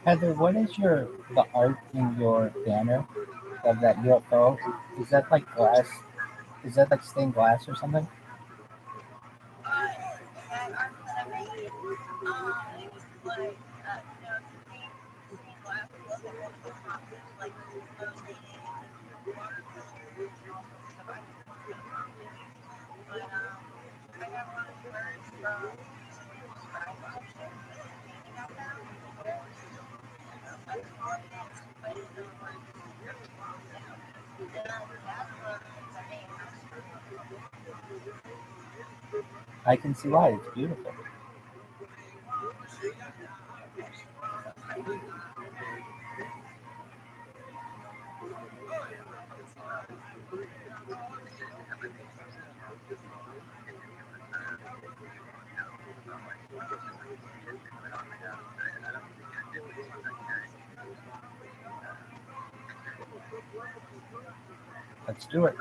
Heather, what is the art in your banner of that UFO? Is that like glass? Is that like stained glass or something? I can see why. It's beautiful. Let's do it.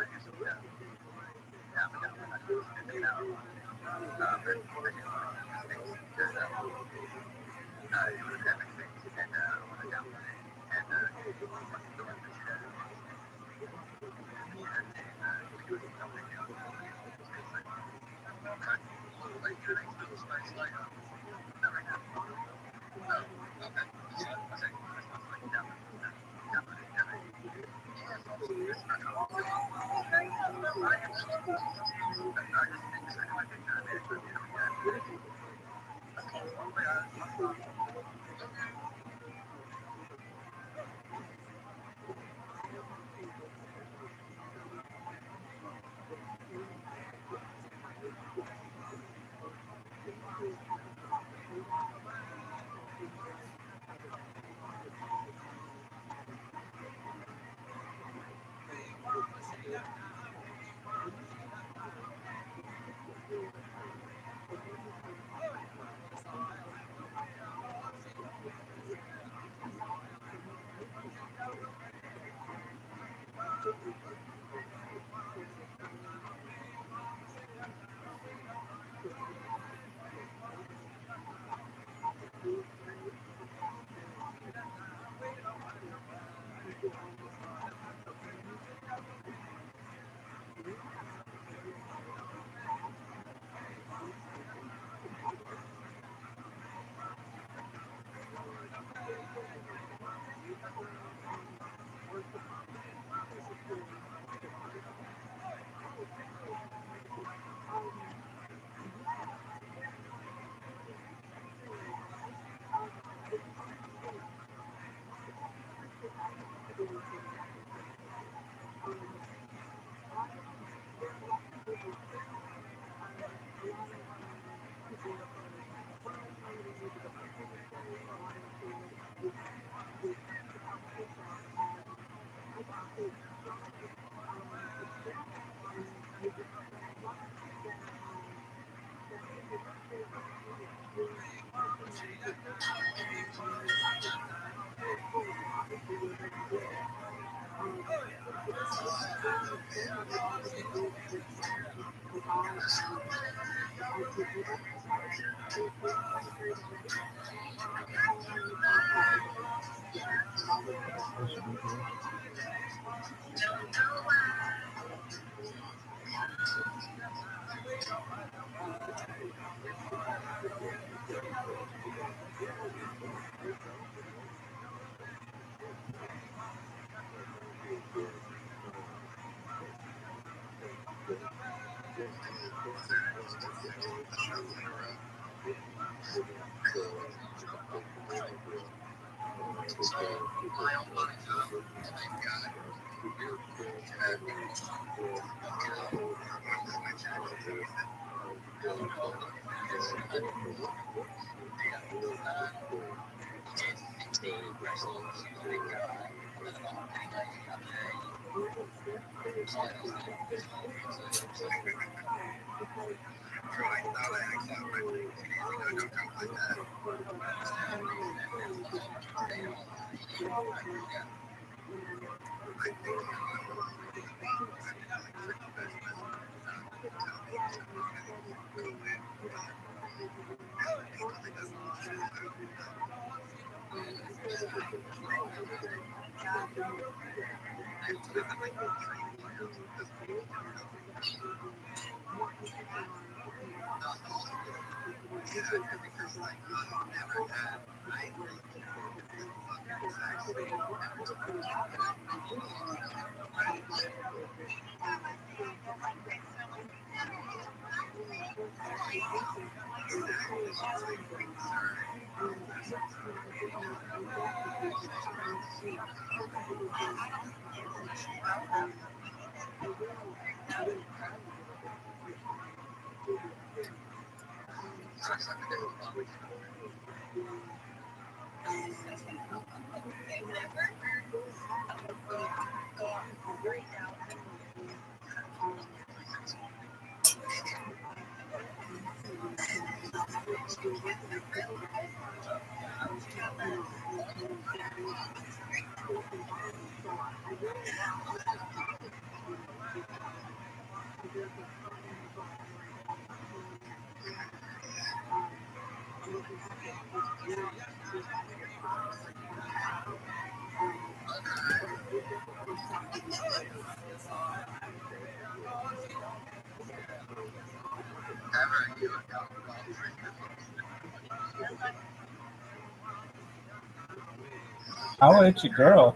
How is your girl?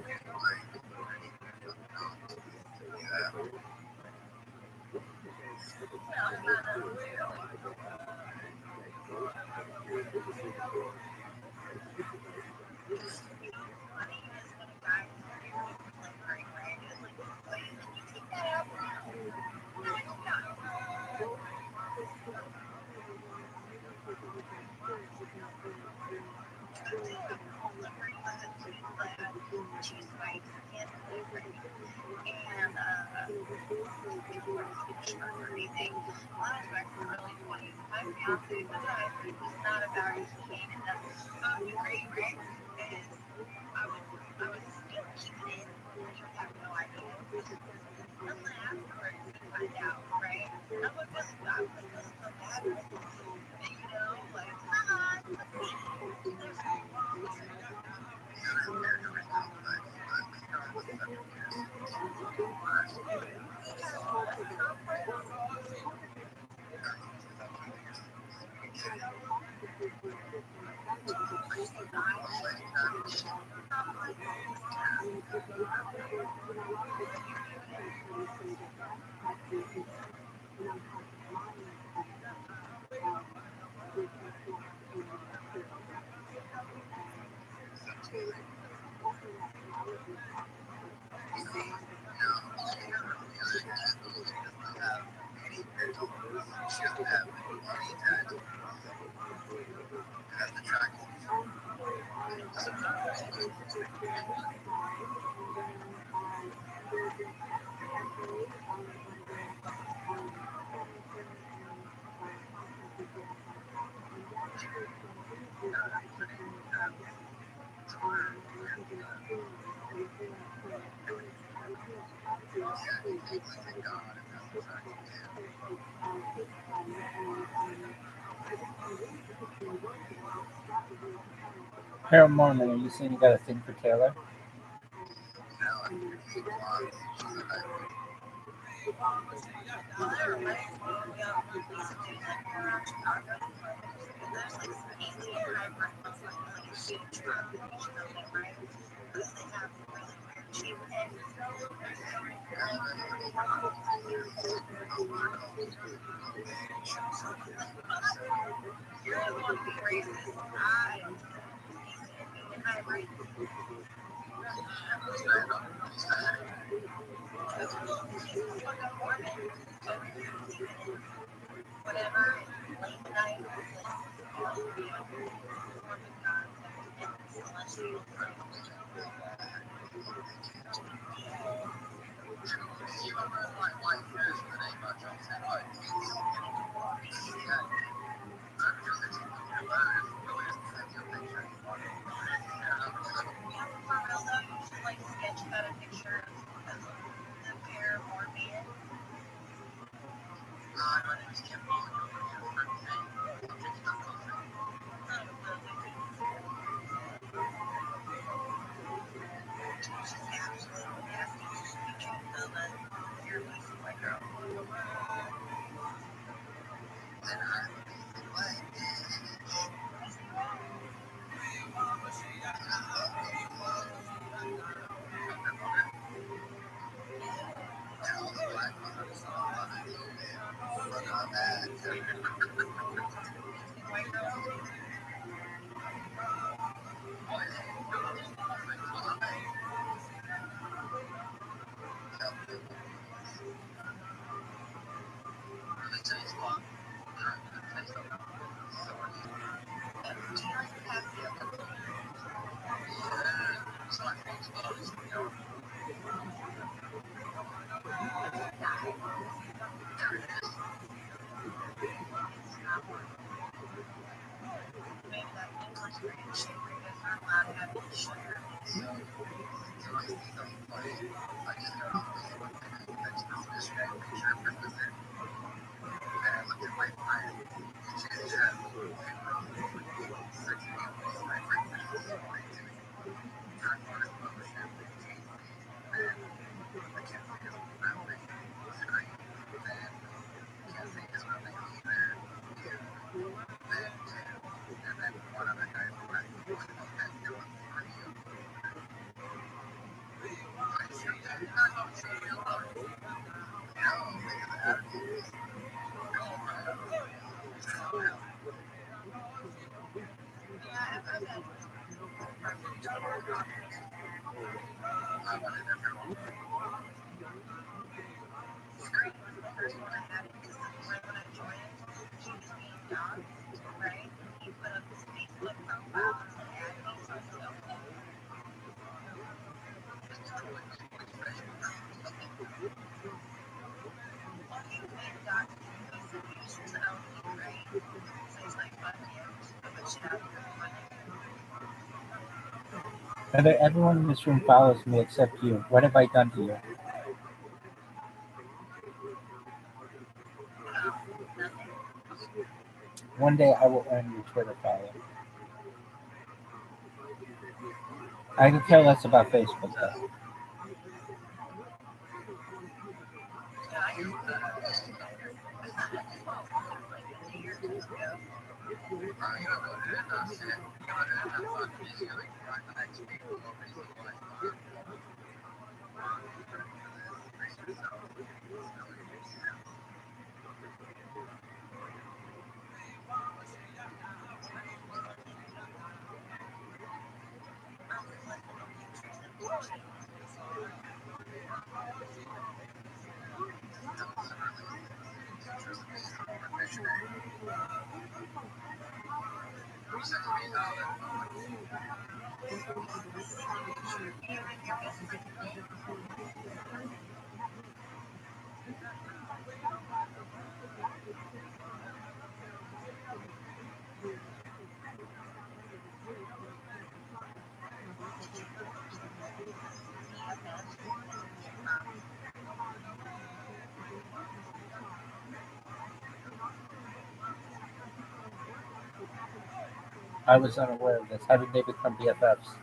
Harold Mormon, are you saying you got a thing for Taylor? Heather, everyone in this room follows me except you. What have I done to you? One day I will earn your Twitter follow. I could care less about Facebook though. I was unaware of this. How did they become BFFs?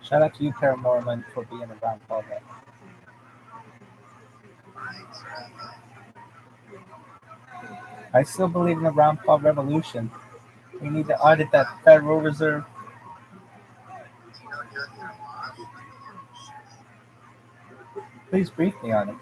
Shout out to you, Paramormon, for being around all that. I still believe in the round paw revolution. We need to audit that Federal Reserve. Please brief me on it.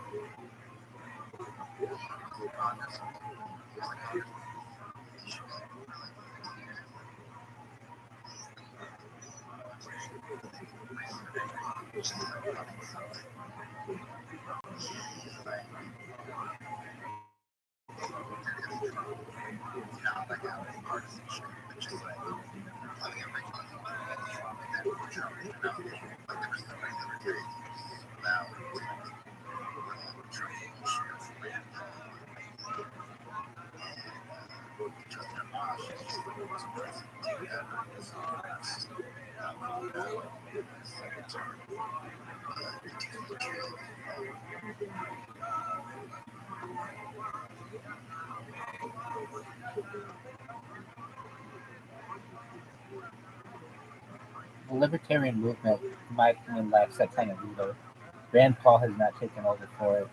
The libertarian movement, in my opinion, lacks that kind of leader. Rand Paul has not taken over for it,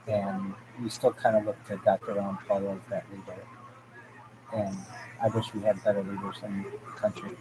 and we still kind of look to Dr. Rand Paul as that leader. And I wish we had better leaders in the country.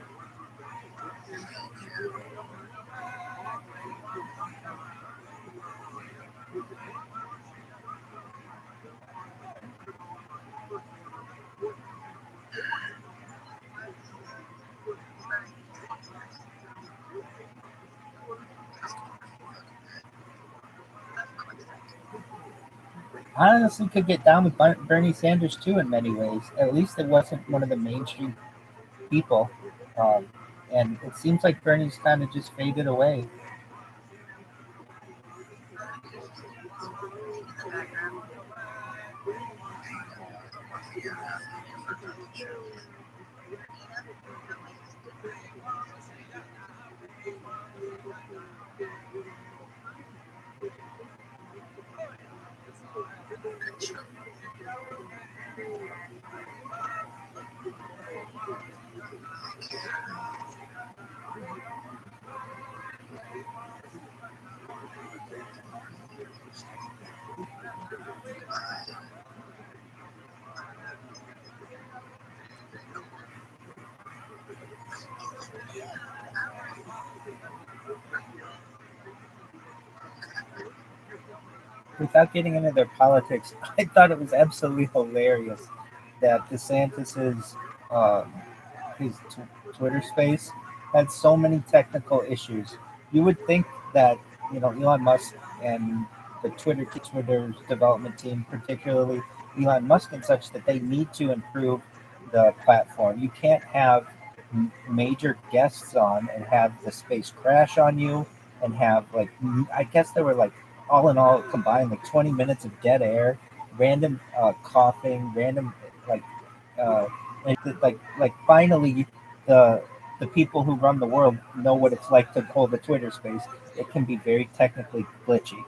I honestly could get down with Bernie Sanders too in many ways. At least it wasn't one of the mainstream people. Um, and it seems like Bernie's kind of just faded away. Without getting into their politics, I thought it was absolutely hilarious that DeSantis's his Twitter space had so many technical issues. You would think that Elon Musk and the Twitter's development team, particularly Elon Musk and such, that they need to improve the platform. You can't have major guests on and have the space crash on you and have like I guess there were like all in all combined like 20 minutes of dead air, random coughing, random like uh, like finally the the people who run the world know what it's like to hold the Twitter space. It can be very technically glitchy.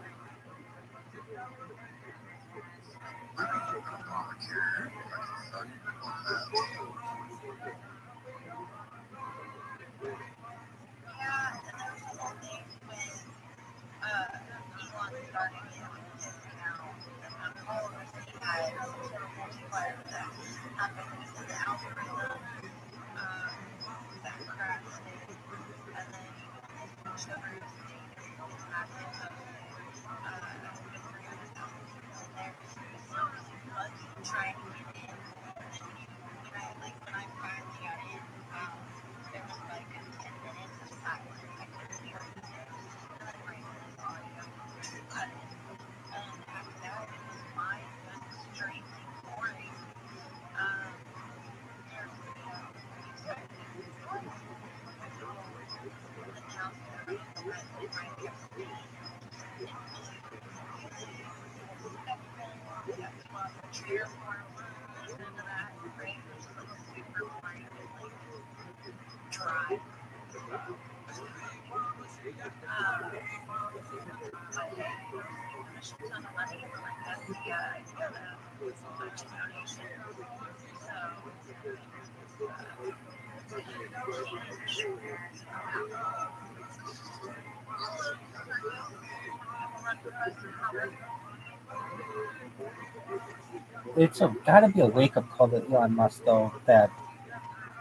It's got to be a wake up call to Elon Musk, though, that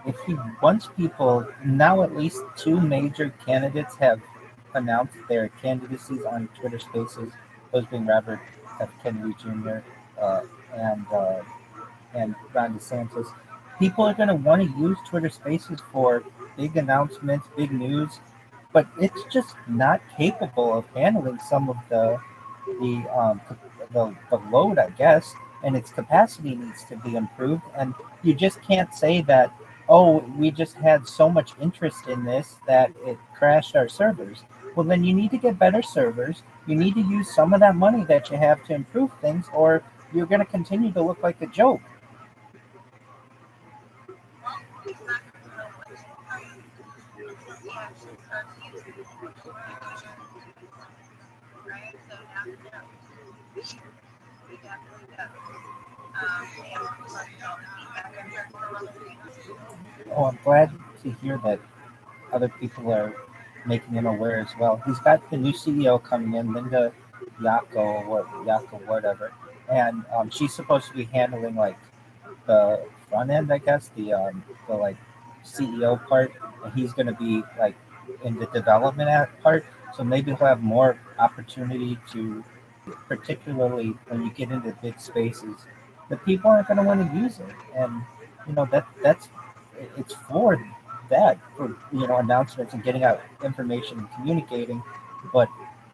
if he wants people, now at least two major candidates have announced their candidacies on Twitter Spaces, those being Robert F. Kennedy Jr. Uh, and Ron DeSantis. People are going to want to use Twitter Spaces for big announcements, big news, but it's just not capable of handling some of the um, the load, I guess, and its capacity needs to be improved. And you just can't say that, oh, we just had so much interest in this that it crashed our servers. Well, then you need to get better servers. You need to use some of that money that you have to improve things, or you're going to continue to look like a joke. Oh, I'm glad to hear that other people are making him aware as well. He's got the new CEO coming in, Linda Yako, whatever, and she's supposed to be handling like the front end, I guess, the like CEO part, and he's going to be like in the development part. So maybe he'll have more opportunity to, particularly when you get into big spaces, the people aren't going to want to use it, and that's it's for that, for announcements and getting out information and communicating. But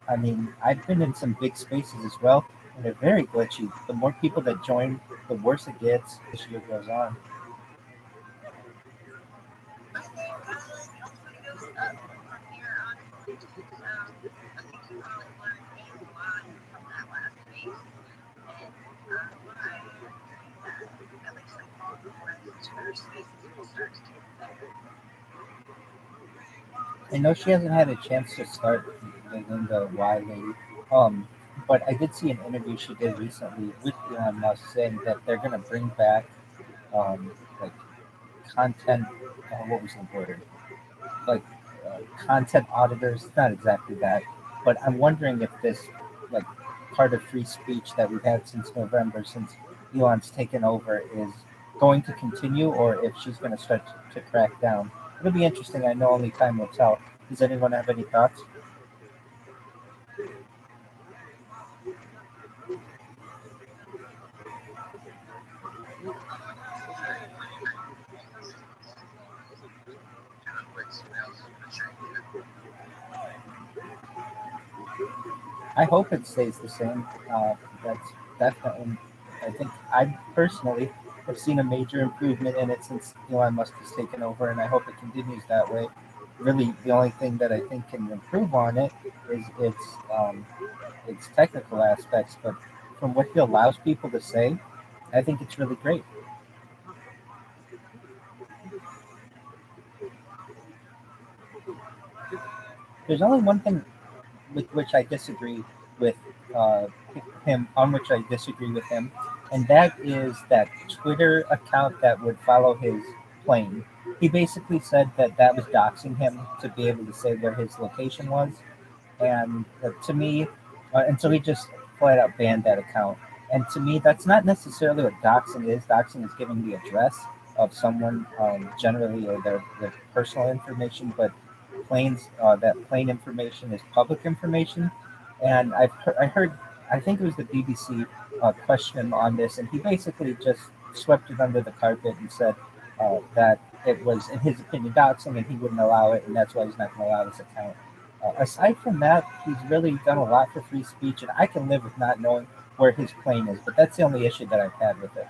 I mean, I've been in some big spaces as well, and they're very glitchy. The more people that join, the worse it gets as year goes on. I know she hasn't had a chance to start in the Y lady, um, but I did see an interview she did recently with Elon Musk saying that they're going to bring back like content. What was the word? Like content auditors. Not exactly that, but I'm wondering if this like part of free speech that we've had since November, since Elon's taken over, is going to continue, or if she's going to start to crack down. It'll be interesting. I know only time will tell. Does anyone have any thoughts? I hope it stays the same. That's definitely. I think I personally have seen a major improvement in it since Elon Musk has taken over, and I hope it continues that way. Really, the only thing that I think can improve on it is its technical aspects. But from what he allows people to say, I think it's really great. There's only one thing with which I disagree with uh, him, on which I disagree with him, and that is that Twitter account that would follow his plane. He basically said that that was doxing him to be able to say where his location was, and to me, and so he just flat out banned that account. And to me, that's not necessarily what doxing is. Doxing is giving the address of someone, generally, or their personal information, but that plain information is public information. And I heard, I think it was the BBC question him on this, and he basically just swept it under the carpet and said that it was, in his opinion, doxing, and he wouldn't allow it, and that's why he's not going to allow this account. Aside from that, he's really done a lot for free speech, and I can live with not knowing where his plane is, but that's the only issue that I've had with it.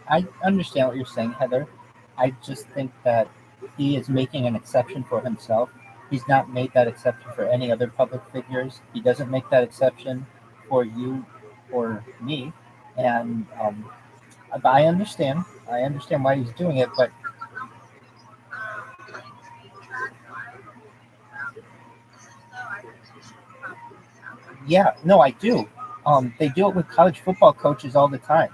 I understand what you're saying, Heather. I just think that he is making an exception for himself. He's not made that exception for any other public figures. He doesn't make that exception for you or me. And but I understand. I understand why he's doing it. But yeah, no, I do. They do it with college football coaches all the time.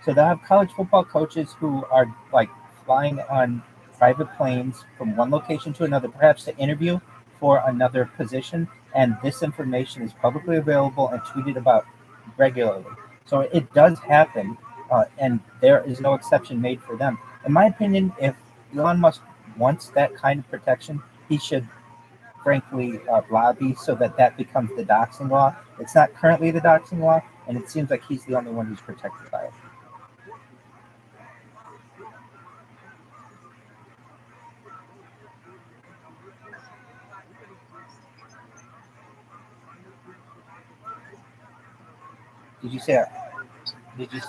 So they have college football coaches who are like flying on private planes from one location to another, perhaps to interview for another position, and this information is publicly available and tweeted about regularly. So it does happen, and there is no exception made for them. In my opinion, if Elon Musk wants that kind of protection, he should frankly lobby so that that becomes the doxing law. It's not currently the doxing law, and it seems like he's the only one who's protected by it. Did you say? Did you?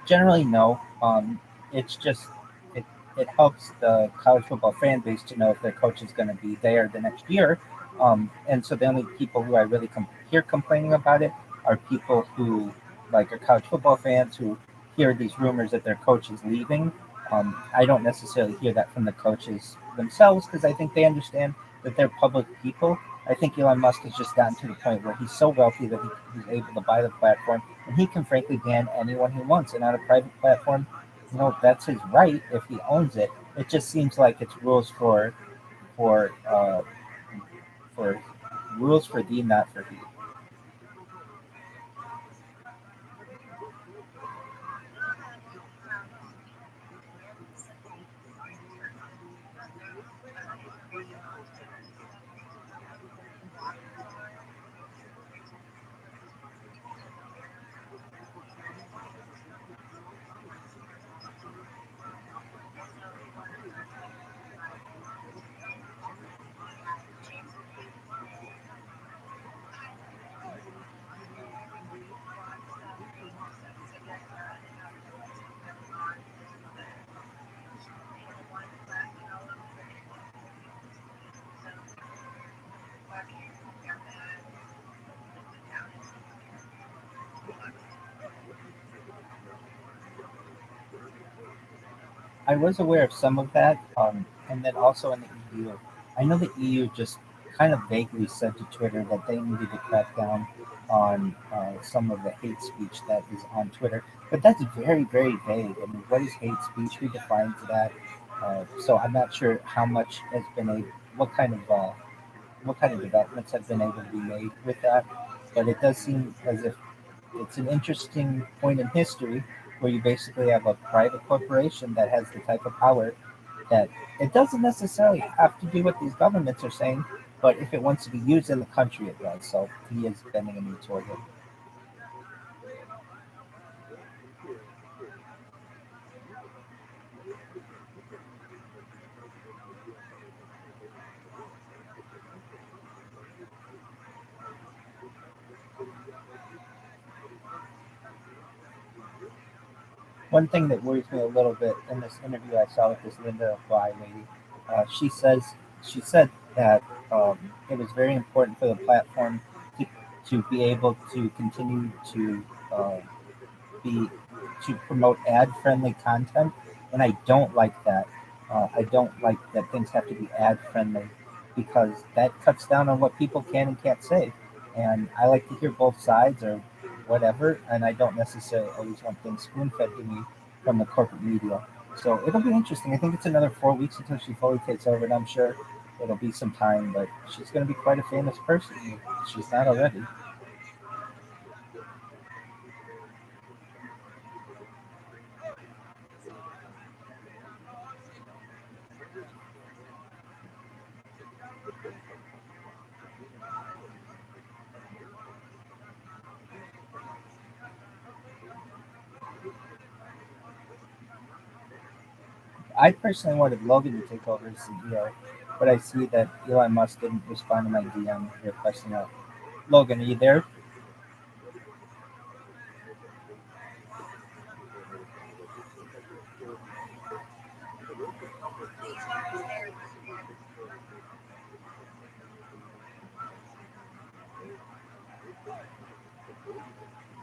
Generally, no. It's just it it helps the college football fan base to know if their coach is going to be there the next year. And so the only people who I really hear complaining about it are people who like are college football fans who hear these rumors that their coach is leaving. I don't necessarily hear that from the coaches themselves because I think they understand that they're public people. I think Elon Musk has just gotten to the point where he's so wealthy that he's able to buy the platform, and he can frankly ban anyone he wants. And on a private platform, that's his right if he owns it. It just seems like it's for uh, for rules for thee, not for he. I was aware of some of that, and then also in the EU. I know the EU just kind of vaguely said to Twitter that they needed to crack down on some of the hate speech that is on Twitter. But that's very, very vague. I mean, what is hate speech? Who defines that? So I'm not sure how much has been a what kind of developments have been able to be made with that. But it does seem as if it's an interesting point in history where you basically have a private corporation that has the type of power that it doesn't necessarily have to do what these governments are saying, but if it wants to be used in the country, it does. So he is bending a knee toward it. One thing that worries me a little bit in this interview I saw with this Linda Bai lady, she said that it was very important for the platform to, to be able to continue uh, be to promote ad-friendly content, and I don't like that. I don't like that things have to be ad-friendly because that cuts down on what people can and can't say. And I like to hear both sides or whatever, and I don't necessarily always want things spoon-fed to me from the corporate media. So it'll be interesting. I think it's another 4 weeks until she fully takes over, and I'm sure it'll be some time, but she's going to be quite a famous person. If she's not already. I personally wanted Logan to take over as CEO, but I see that Elon Musk didn't respond to my DM requesting a Logan. Are you there?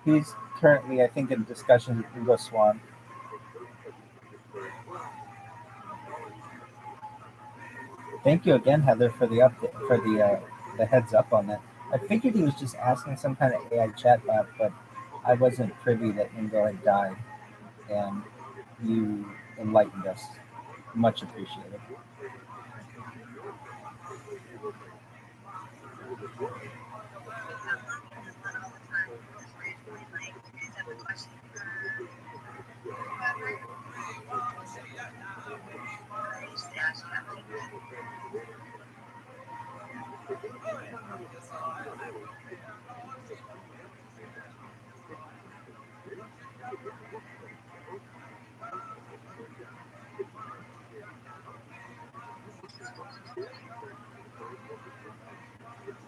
He's currently, I think, in discussions with Hugo Swan. Thank you again, Heather, for the update, for the heads up on that. I figured he was just asking some kind of AI chatbot, but I wasn't privy that Ingo had died, and you enlightened us. Much appreciated.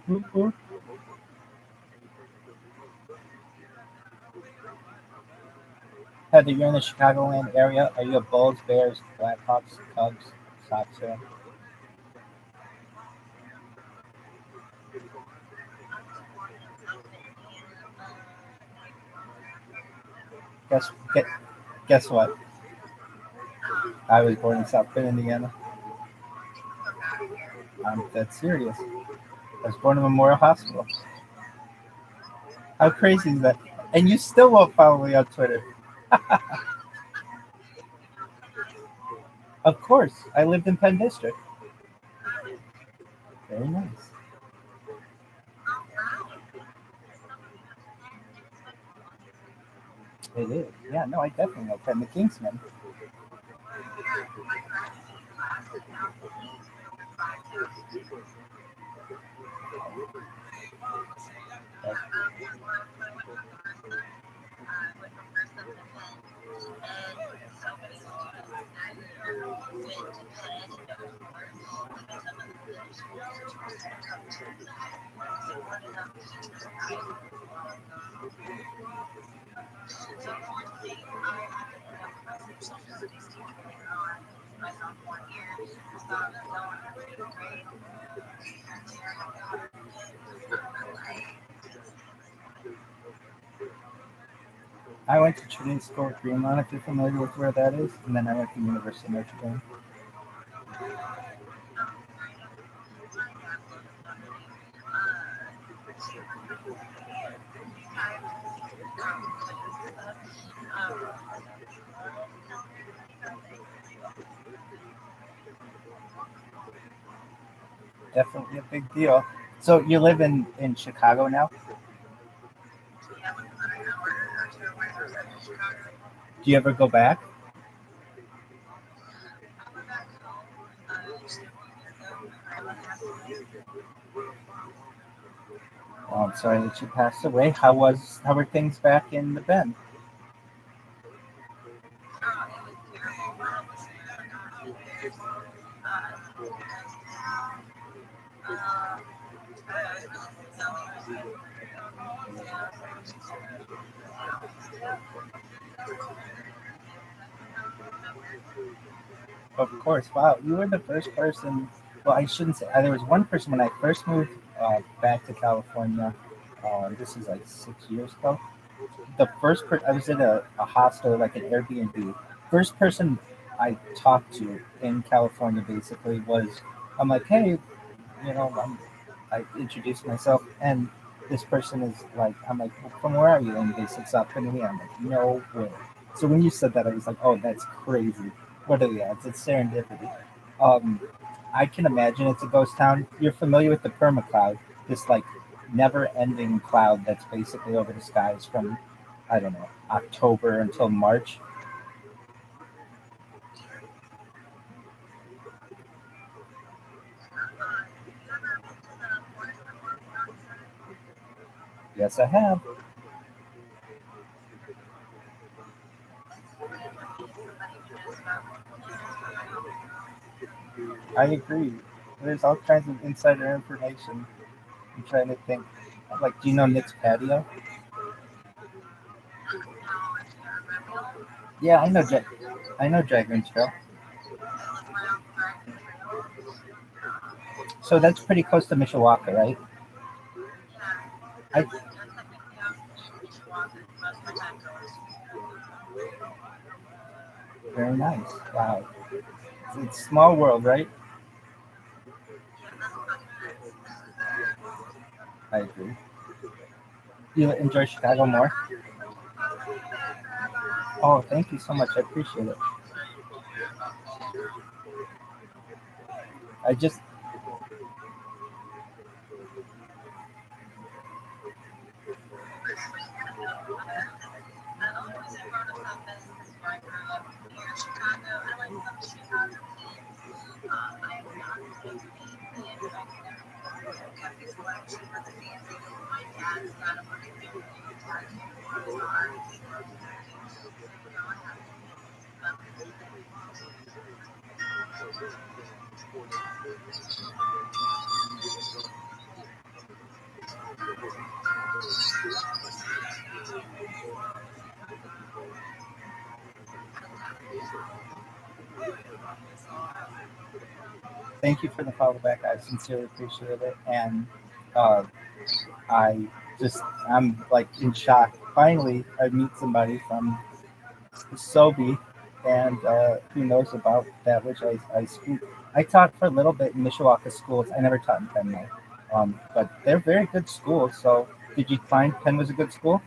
Mhm. Heather, you're in the Chicagoland area. Are you a Bulls, Bears, Blackhawks, Cubs, Sox fan? Guess get, guess what? I was born in South Bend, Indiana. I'm dead serious. I was born in Memorial Hospital. How crazy is that? And you still won't follow me on Twitter. Of course, I lived in Penn District. Very nice. It is. Yeah, no, I definitely know Penn the Kingsman. But I went to Trinity School at Greenlawn, if you're familiar with where that is, and then I went to University of Notre Dame. Definitely a big deal. So you live in Chicago now? Do you ever go back? Oh, I'm sorry that you passed away. How were things back in the Bend? Of course. Wow, you were the first person. Well, I shouldn't say. There was one person when I first moved back to California. This is like 6 years ago. The first person I was in a hostel, like an Airbnb. First person I talked to in California basically was, I'm like, hey, I introduced myself, and this person is like, I'm like, well, from where are you? And they said South Bending. I'm like, no way. So when you said that, I was like, oh, that's crazy. What are the odds? It's serendipity. Um, I can imagine it's a ghost town. You're familiar with the permacloud, this like never-ending cloud that's basically over the skies from, I don't know, October until March. Yes, I have. I agree. There's all kinds of insider information. I'm trying to think. Like, do you know Nick's Patio? Yeah, I know Dragon Trail. So that's pretty close to Mishawaka, right? I Very nice. Wow. It's small world, right? I agree. You enjoy Chicago more? Oh, thank you so much. I appreciate it. I just thank you for the follow back. I sincerely appreciate it, and uh, I just I'm like in shock. Finally, I meet somebody from Sobe, and who knows about that which I speak. I taught for a little bit in Mishawaka schools. I never taught in Penn though, but they're very good schools. So, did you find Penn was a good school?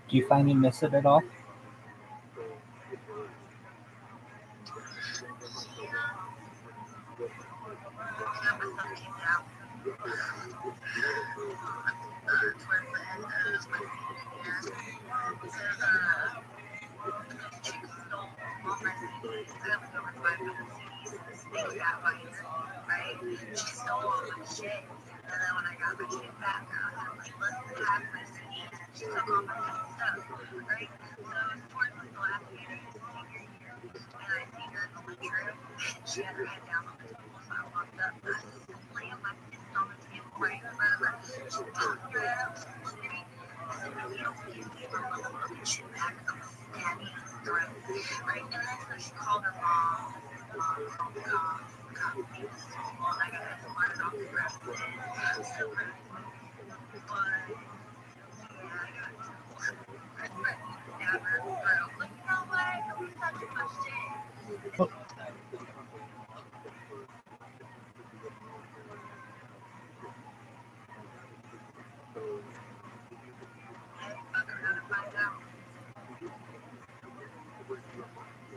Do you find you miss it at all?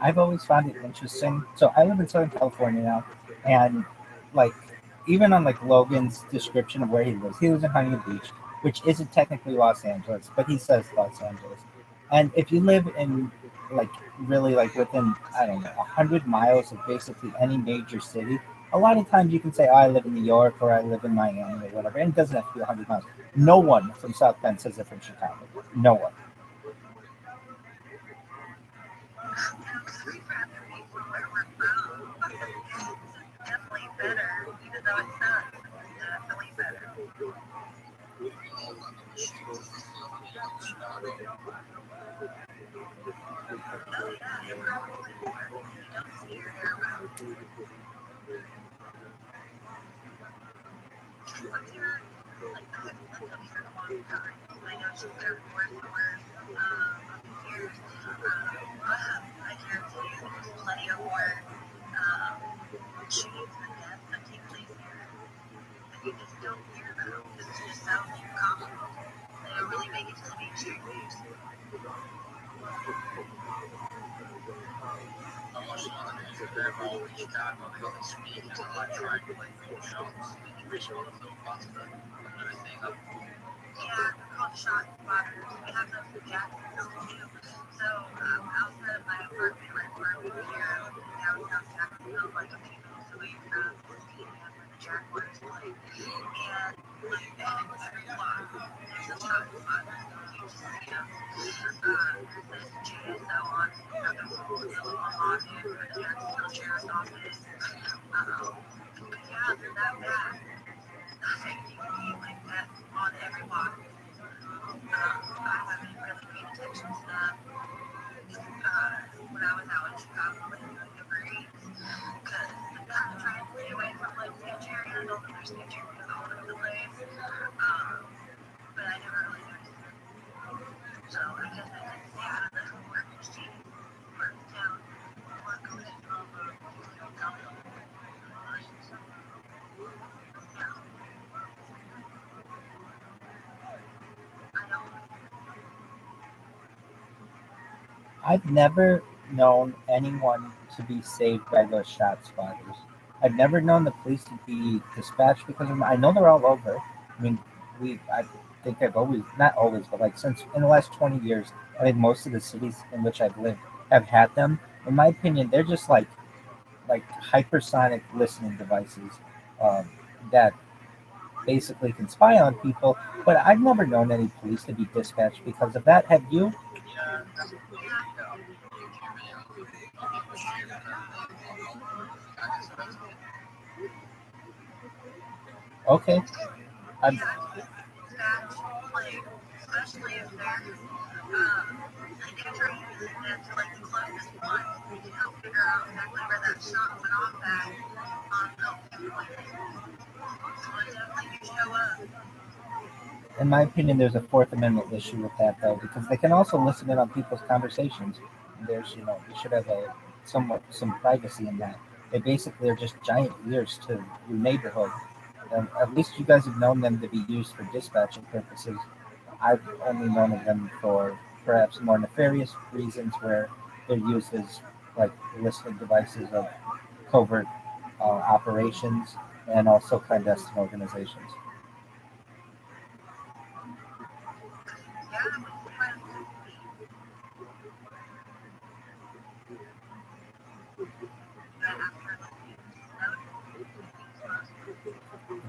I've always found it interesting. So I live in Southern California now, and like even on like Logan's description of where he lives in Huntington Beach, which isn't technically Los Angeles, but he says Los Angeles. And if you live in like really like within I don't know 100 miles of basically any major city, a lot of times you can say, "Oh, I live in New York" or "I live in Miami" or whatever, and it doesn't have to be 100 miles. No one from South Bend says they're from Chicago. No one. I've never known anyone to be saved by those shot spotters. I've never known the police to be dispatched because of them. I know they're all over. I mean, I think I've always, not always, but like since in the last 20 years, I think most of the cities in which I've lived have had them. In my opinion, they're just like hypersonic listening devices um, that basically can spy on people. But I've never known any police to be dispatched because of that. Have you? Okay. I'm, in my opinion, there's a Fourth Amendment issue with that, though, because they can also listen in on people's conversations. There's, you should have some privacy in that. They basically are just giant ears to your neighborhood. And at least you guys have known them to be used for dispatching purposes. I've only known of them for perhaps more nefarious reasons, where they're used as like listening devices of covert operations and also clandestine organizations.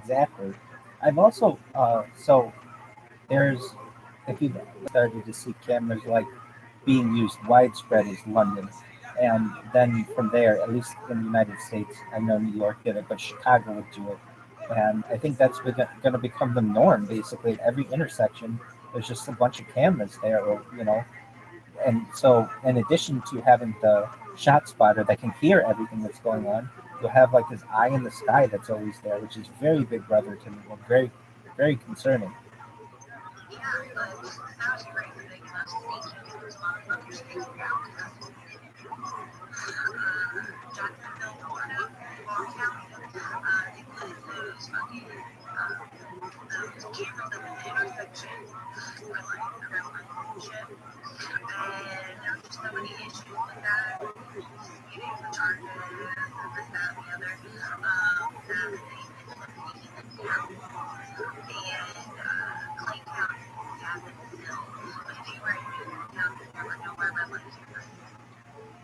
Exactly. I've also so there's if you've started to see cameras like being used widespread is London, And then from there, at least in the United States, I know New York did it, but Chicago would do it. And I think that's going to become the norm, basically. At every intersection, there's just a bunch of cameras there, or, and so in addition to having the shot spotter that can hear everything that's going on, you'll have like this eye in the sky that's always there, which is very big brother to me, and very, very concerning.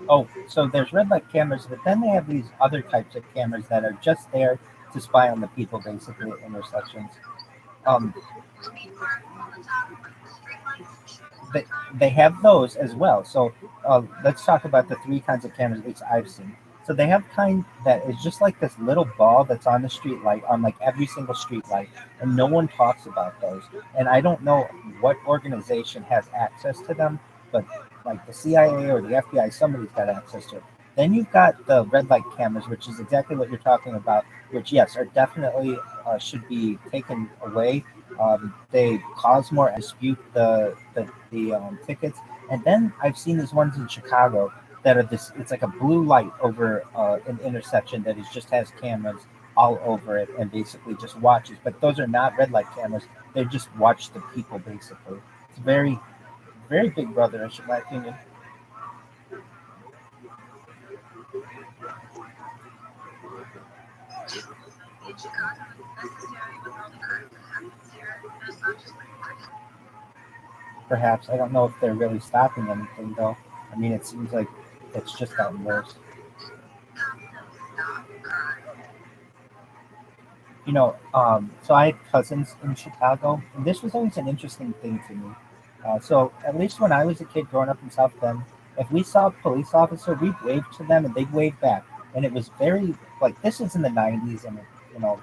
Oh, so there's red light cameras, but then they have these other types of cameras that are just there to spy on the people, basically, at intersections. Um, they, they have those as well. So let's talk about the three kinds of cameras at least I've seen. So they have kind that is just like this little ball that's on the street light, on like every single street light, and no one talks about those. And I don't know what organization has access to them, but like the CIA or the FBI, somebody's got access to it. Then you've got the red light cameras, which is exactly what you're talking about, which yes, are definitely should be taken away. They cause more dispute the tickets. And then I've seen these ones in Chicago that are this. It's like a blue light over an intersection that just has cameras all over it and basically just watches. But those are not red light cameras. They just watch the people basically. It's very, very big brother-ish in my opinion. Perhaps I don't know if they're really stopping anything though. I mean, it seems like it's just gotten worse. So I had cousins in Chicago, and this was always an interesting thing to me. So at least when I was a kid growing up in South Bend, if we saw a police officer, we'd wave to them and they'd wave back. And it was very, like, this is in the 90s, and,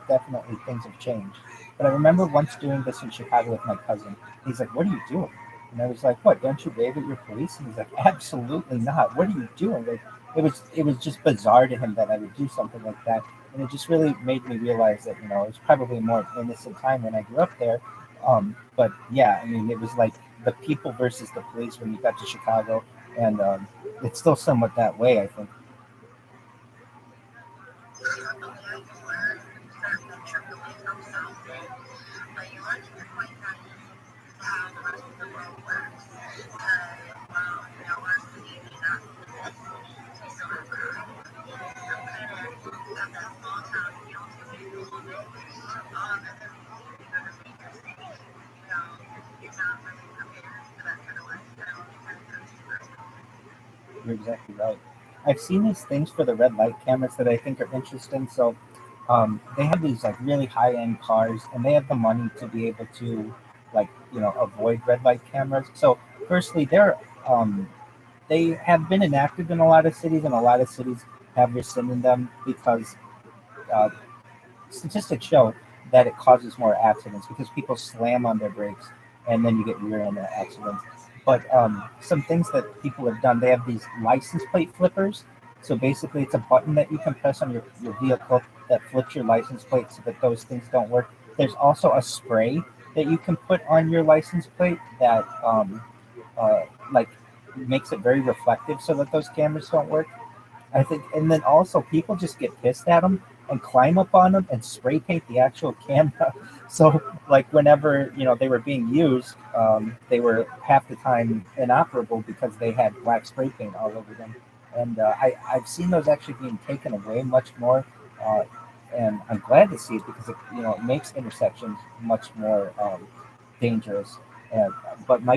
definitely things have changed. But I remember once doing this in Chicago with my cousin. He's like, "What are you doing?" And I was like, "What, don't you wave at your police?" And he's like, "Absolutely not. What are you doing?" Like, it was just bizarre to him that I would do something like that, and it just really made me realize that it was probably a more innocent time when I grew up there. But yeah, I mean, it was like the people versus the police when you got to Chicago, and it's still somewhat that way, I think. You're exactly right. I've seen these things for the red light cameras that I think are interesting. So they have these like really high end cars, and they have the money to be able to like avoid red light cameras. So firstly, they have been enacted in a lot of cities, and a lot of cities have rescinded them because uh, statistics show that it causes more accidents because people slam on their brakes and then you get rear-end accidents. But some things that people have done, they have these license plate flippers. So basically, it's a button that you can press on your vehicle that flips your license plate so that those things don't work. There's also a spray that you can put on your license plate that like makes it very reflective so that those cameras don't work. I think, and then also people just get pissed at them and climb up on them and spray paint the actual camera. So, like whenever they were being used, they were half the time inoperable because they had black spray paint all over them. And I've seen those actually being taken away much more, uh, and I'm glad to see it because it makes intersections much more dangerous. And but my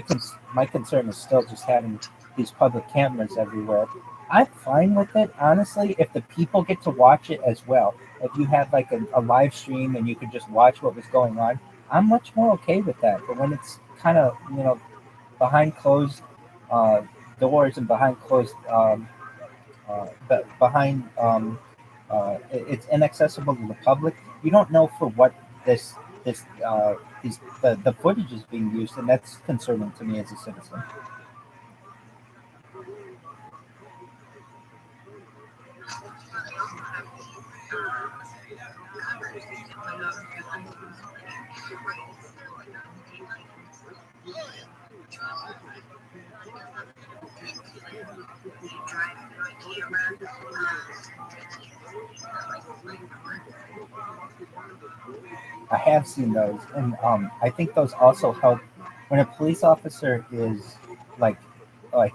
concern is still just having these public cameras everywhere. I'm fine with it, honestly, if the people get to watch it as well. If you have like a live stream and you can just watch what was going on, I'm much more okay with that. But when it's kind of, behind closed uh, doors and behind closed but behind it's inaccessible to the public. You don't know for what this the footage is being used, and that's concerning to me as a citizen. I have seen those, and I think those also help when a police officer is like like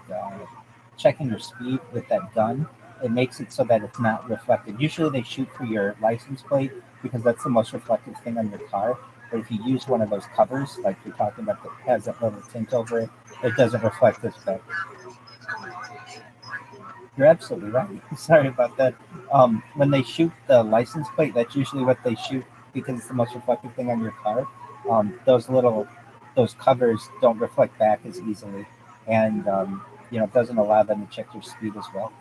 checking your speed with that gun. It makes it so that it's not reflected. Usually, they shoot for your license plate because that's the most reflective thing on your car. But if you use one of those covers, like you're talking about, that has that little tint over it, it doesn't reflect as bad. You're absolutely right. Sorry about that. When they shoot the license plate, that's usually what they shoot because it's the most reflective thing on your car. Those covers don't reflect back as easily, and it doesn't allow them to check your speed as well.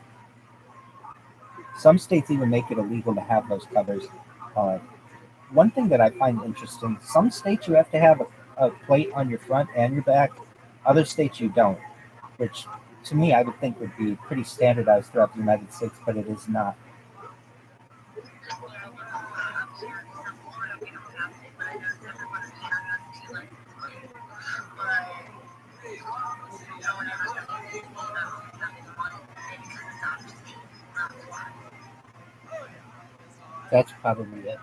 Some states even make it illegal to have those covers. Uh, One thing that I find interesting: some states you have to have a plate on your front and your back. Other states you don't, which to me I would think would be pretty standardized throughout the United States, but it is not. That's probably it.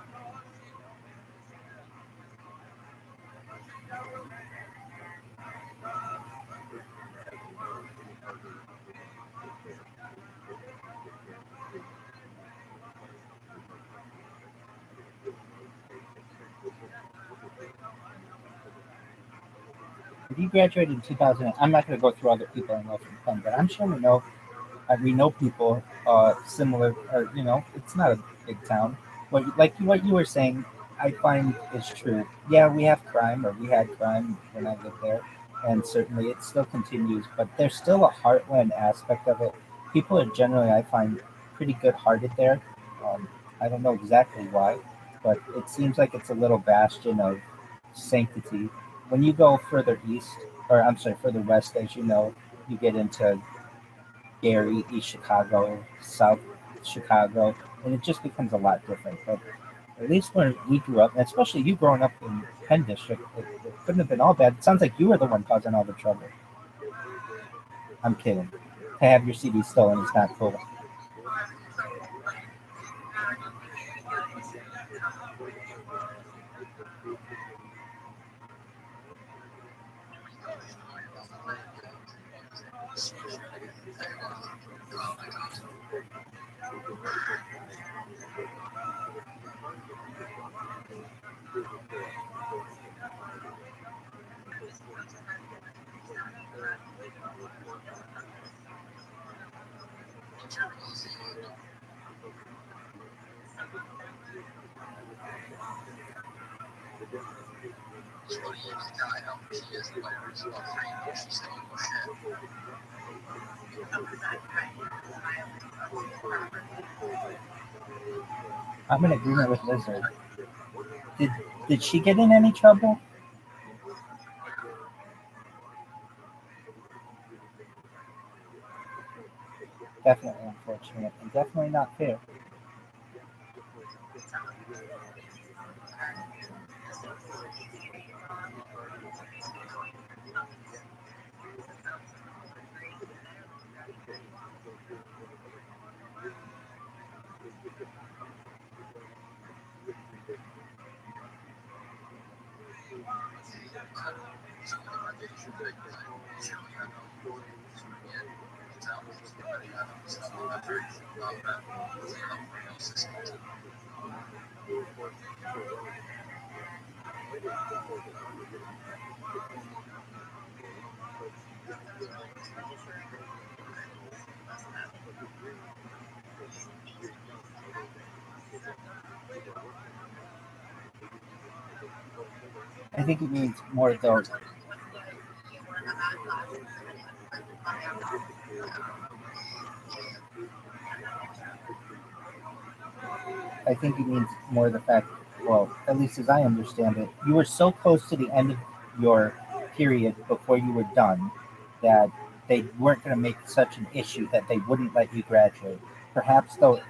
If you graduated in 2000, I'm not going to go through other people I know from Penn, but I'm sure we know people similar. Or it's not a big town. What you were saying, I find is true. Yeah, we have crime, or we had crime when I lived there, and certainly it still continues. But there's still a heartland aspect of it. People are generally, I find, pretty good-hearted there. I don't know exactly why, but it seems like it's a little bastion of sanctity. When you go further east, or I'm sorry, further west, as you know, you get into Gary, East Chicago, South Chicago, and it just becomes a lot different. But at least when we grew up, and especially you growing up in Penn District, it couldn't have been all bad. It sounds like you were the one causing all the trouble. I'm kidding. To have your CD stolen is not cool. I'm in agreement with Lizard. Did did she get in any trouble? Definitely unfortunate, and definitely not fair. I think it means more though. I think he means more the fact, well, at least as I understand it, you were so close to the end of your period before you were done that they weren't going to make such an issue that they wouldn't let you graduate. Perhaps, though,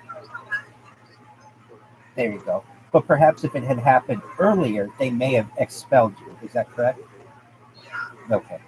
there you go. But perhaps if it had happened earlier, they may have expelled you. Is that correct? Okay.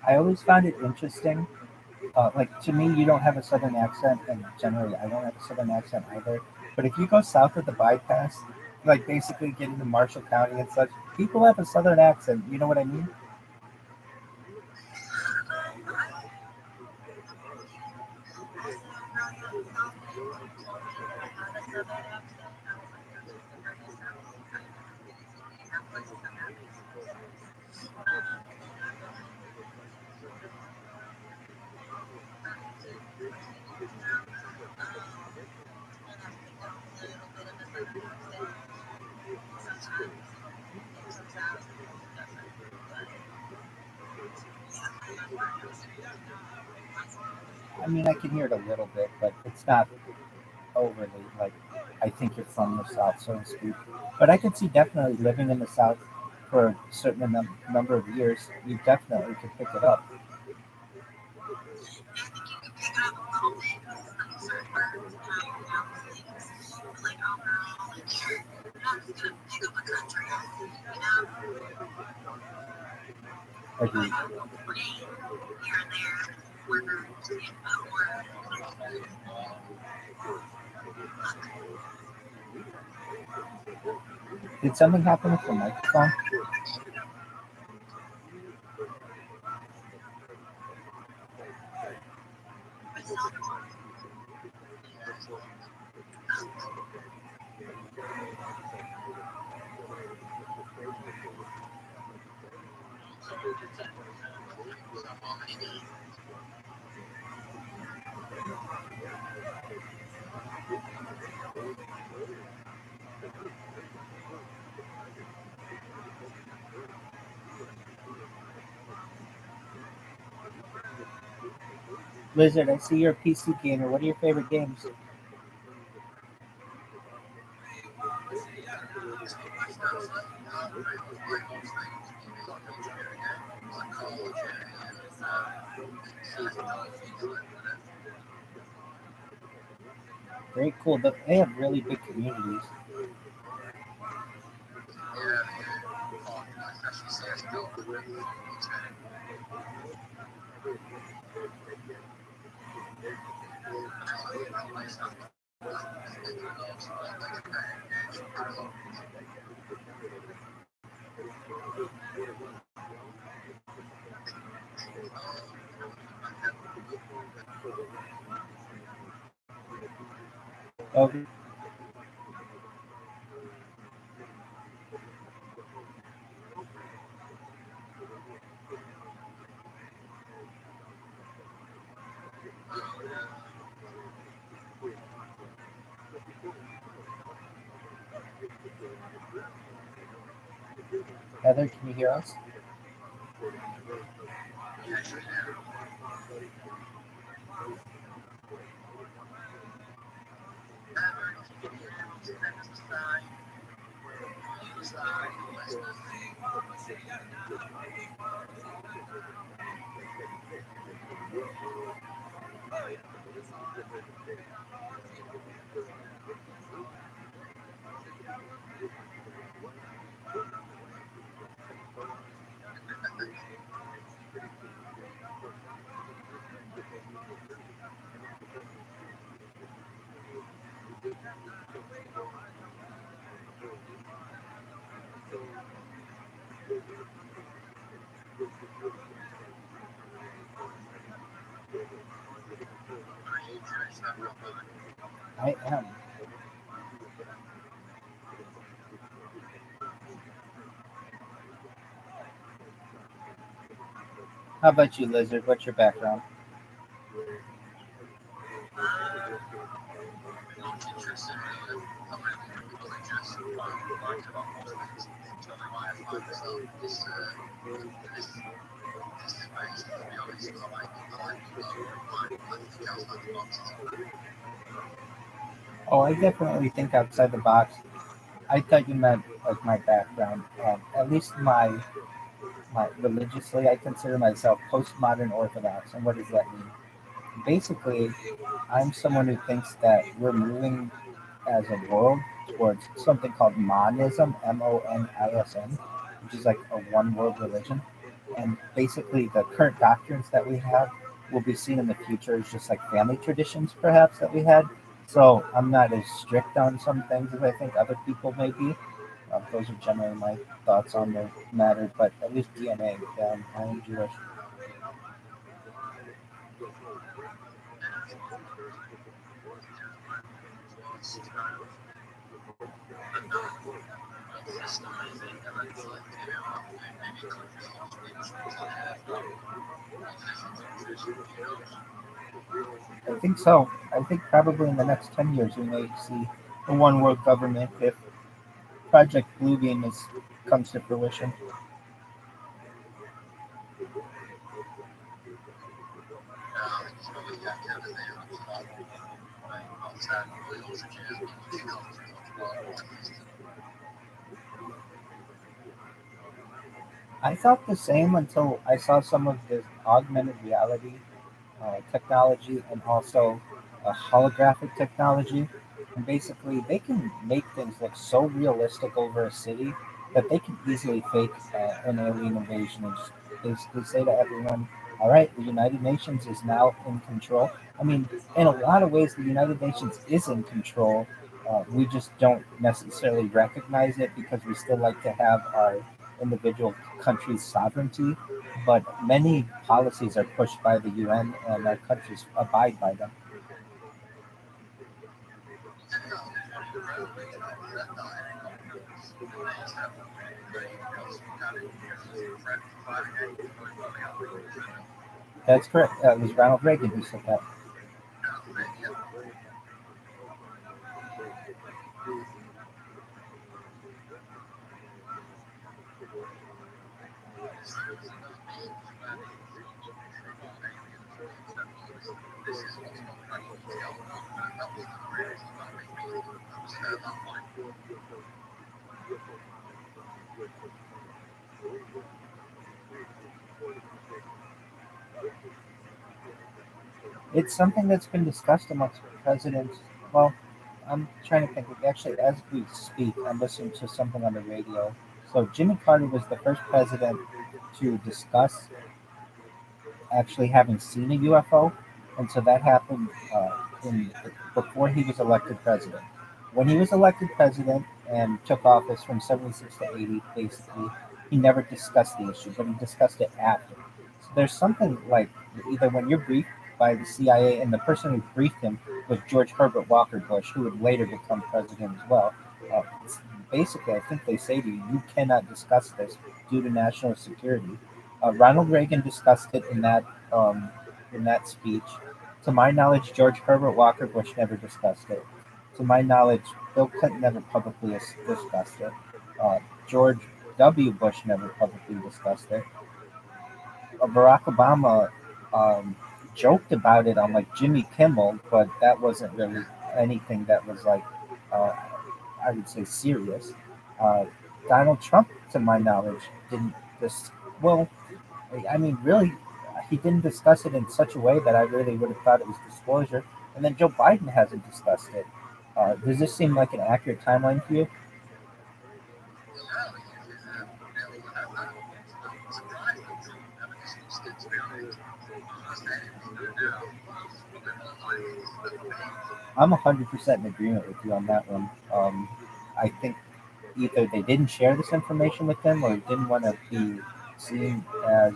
I always found it interesting. Like to me, you don't have a southern accent, and generally, I don't have a southern accent either. But if you go south of the bypass, like basically get into Marshall County and such, people have a southern accent. You know what I mean? I mean, I can hear it a little bit, but it's not overly like I think you're from the south, so to speak. But I can see definitely living in the south for a certain number of years, you definitely could pick it up. Agreed. Did something happen with the microphone? Lizard, I see you're a PC gamer. What are your favorite games? Very cool. They have really big communities. Okay. Heather, can you hear us? I am. How about you, Lizard? What's your background? Oh, I definitely think outside the box. I thought you meant like my background. At least my religiously, I consider myself postmodern Orthodox. And what does that mean? Basically, I'm someone who thinks that we're moving as a world towards something called monism, MONISM, which is like a one world religion. And basically, the current doctrines that we have will be seen in the future as just like family traditions, perhaps, that we had. So I'm not as strict on some things as I think other people may be. Those are generally my thoughts on the matter, but at least DNA, I am Jewish. I think so. I think probably in the next 10 years we may see a one world government if Project Bluebeam comes to fruition. I thought the same until I saw some of the augmented reality technology and also holographic technology. And basically, they can make things look so realistic over a city that they can easily fake an alien invasion and just basically say to everyone, all right, the United Nations is now in control. I mean, in a lot of ways, the United Nations is in control. We just don't necessarily recognize it because we still like to have our individual country's sovereignty, but many policies are pushed by the UN and our countries abide by them. That's correct. It was Ronald Reagan who said that. It's something that's been discussed amongst presidents. Well, I'm trying to think. Actually, as we speak, I'm listening to something on the radio. So Jimmy Carter was the first president to discuss actually having seen a UFO, and so that happened before he was elected president. When he was elected president and took office from 76 to 80, basically, he never discussed the issue, but he discussed it after. So there's something like either when you're briefed by the CIA, and the person who briefed him was George Herbert Walker Bush, who would later become president as well. Basically, I think they say to you, you cannot discuss this due to national security. Ronald Reagan discussed it in that speech. To my knowledge, George Herbert Walker Bush never discussed it. To my knowledge, Bill Clinton never publicly discussed it. George W. Bush never publicly discussed it. Barack Obama joked about it on like Jimmy Kimmel, but that wasn't really anything that was like uh, I would say serious. Uh, Donald Trump, to my knowledge, didn't this well. I mean, really, he didn't discuss it in such a way that I really would have thought it was disclosure. And then Joe Biden hasn't discussed it. Does this seem like an accurate timeline for you? I'm 100% in agreement with you on that one. I think either they didn't share this information with them or didn't want to be seen as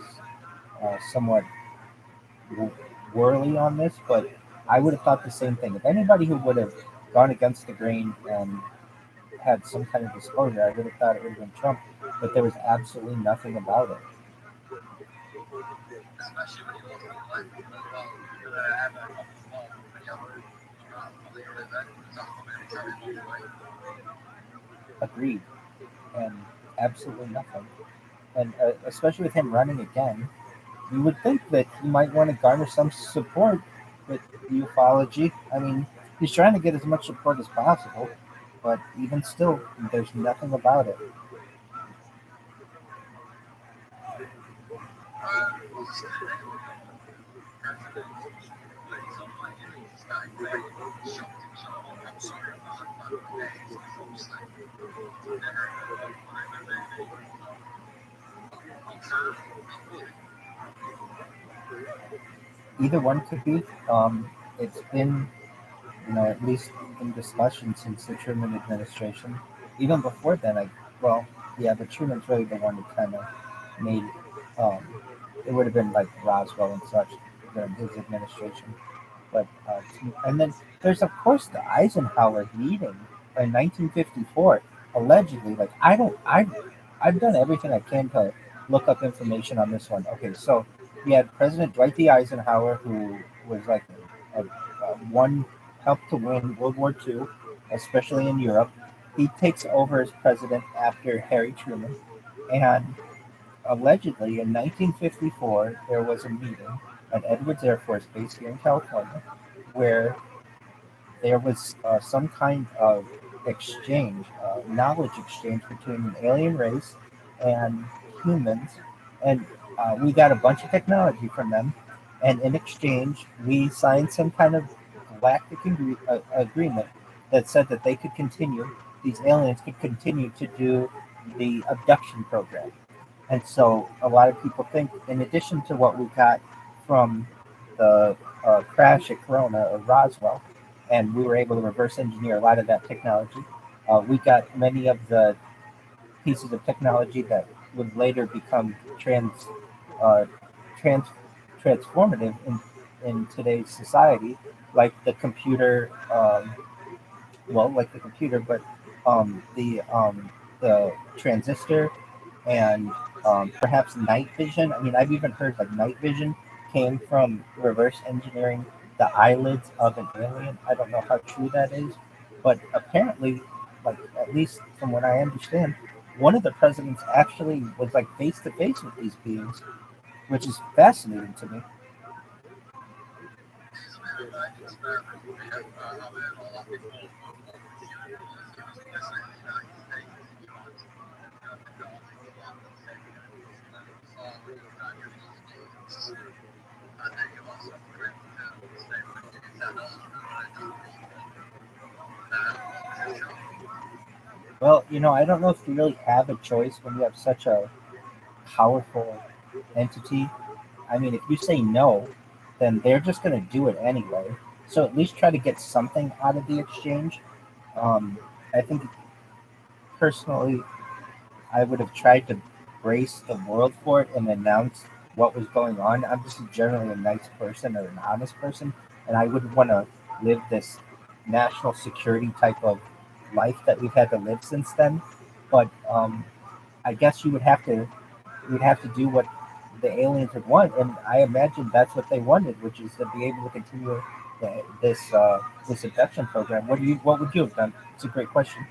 somewhat whirly on this, but I would have thought the same thing. If anybody who would have gone against the grain and had some kind of disclosure, I would have thought it would have been Trump, but there was absolutely nothing about it. Agreed, and absolutely nothing. And especially with him running again, you would think that he might want to garner some support with ufology. I mean, he's trying to get as much support as possible, but even still, there's nothing about it. Either one could be. It's been, at least in discussion since the Truman administration. Even before then, well, yeah, but Truman's really the one who kind of made, um, it would have been like Roswell and such during his administration. But and then there's of course the Eisenhower meeting in 1954, allegedly. Like I've done everything I can to look up information on this one. Okay, so we had President Dwight D. Eisenhower, who was like one helped to win World War II, especially in Europe. He takes over as president after Harry Truman, and allegedly in 1954 there was a meeting at Edwards Air Force Base here in California where there was some kind of exchange, knowledge exchange between an alien race and humans, and we got a bunch of technology from them, and in exchange, we signed some kind of galactic agreement that said that they could continue, these aliens could continue to do the abduction program. And so a lot of people think, in addition to what we got from the crash at Corona or Roswell, and we were able to reverse engineer a lot of that technology, we got many of the pieces of technology that would later become uh, trans, transformative in today's society, like the computer, but the transistor and perhaps night vision. I mean, I've even heard like night vision came from reverse engineering the eyelids of an alien. I don't know how true that is, but apparently, like at least from what I understand, one of the presidents actually was like face to face with these beings, which is fascinating to me. Well, I don't know if you really have a choice when you have such a powerful entity. I mean, if you say no, then they're just going to do it anyway. So at least try to get something out of the exchange. I think personally, I would have tried to brace the world for it and announce what was going on. I'm just generally a nice person or an honest person, and I wouldn't want to live this national security type of life that we've had to live since then. But I guess you would have to do what the aliens would want, and I imagine that's what they wanted, which is to be able to continue this abduction program. What would you have done? It's a great question.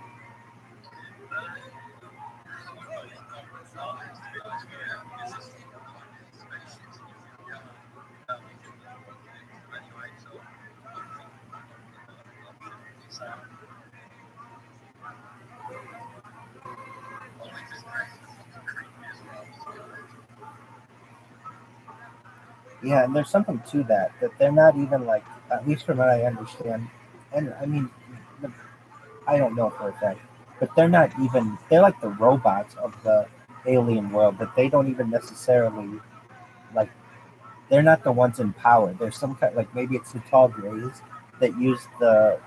Yeah, and there's something to that they're not even like, at least from what I understand, and I mean, I don't know for a fact, but they're like the robots of the alien world, that they don't even necessarily like they're not the ones in power. There's some kind, like maybe it's the tall grays that use the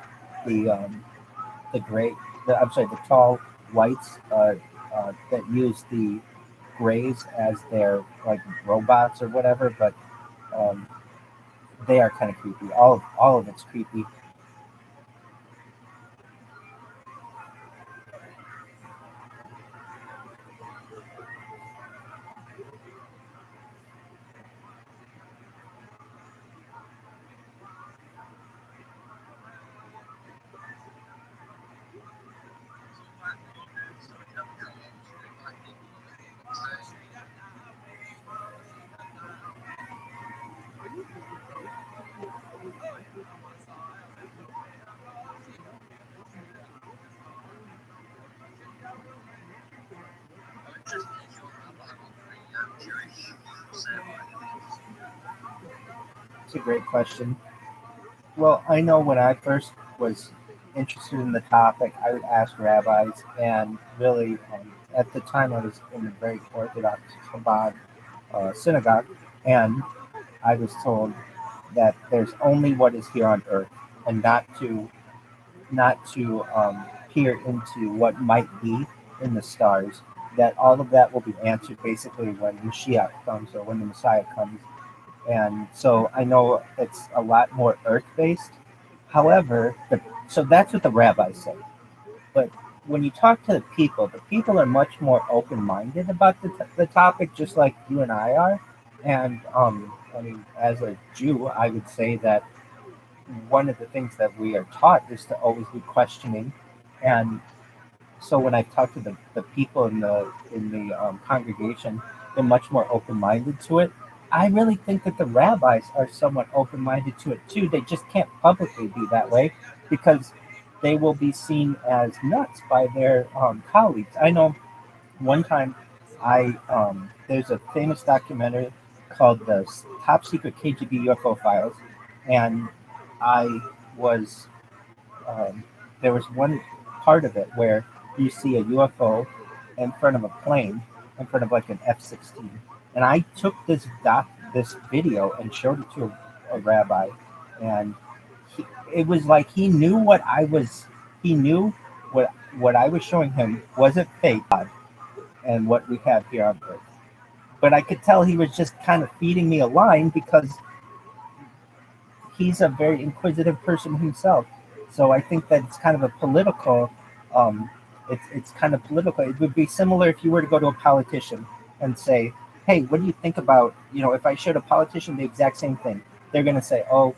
the gray, I'm sorry, the tall whites that use the grays as their like robots or whatever. But um, they are kind of creepy. All of it's creepy. It's a great question. Well, I know when I first was interested in the topic, I would ask rabbis, and really, at the time, I was in a very Orthodox Chabad synagogue, and I was told that there's only what is here on earth, and not to peer into what might be in the stars. That all of that will be answered basically when Mashiach comes or when the Messiah comes. And so I know it's a lot more earth based. However, so that's what the rabbis say. But when you talk to the people are much more open minded about the topic, just like you and I are. And I mean, as a Jew, I would say that one of the things that we are taught is to always be questioning. And so when I talk to the people in the congregation, they're much more open minded to it. I really think that the rabbis are somewhat open minded to it too. They just can't publicly be that way because they will be seen as nuts by their colleagues. I know one time I there's a famous documentary called the Top Secret KGB UFO Files, and I was there was one part of it where you see a UFO in front of a plane, in front of like an F-16, and I took this video and showed it to a rabbi, and it was like he knew what I was. He knew what I was showing him wasn't fake, and what we have here on Earth. But I could tell he was just kind of feeding me a line because he's a very inquisitive person himself. So I think that it's kind of a political. Um, it's kind of political. It would be similar if you were to go to a politician and say, "Hey, what do you think about if I showed a politician the exact same thing?" They're going to say, "Oh,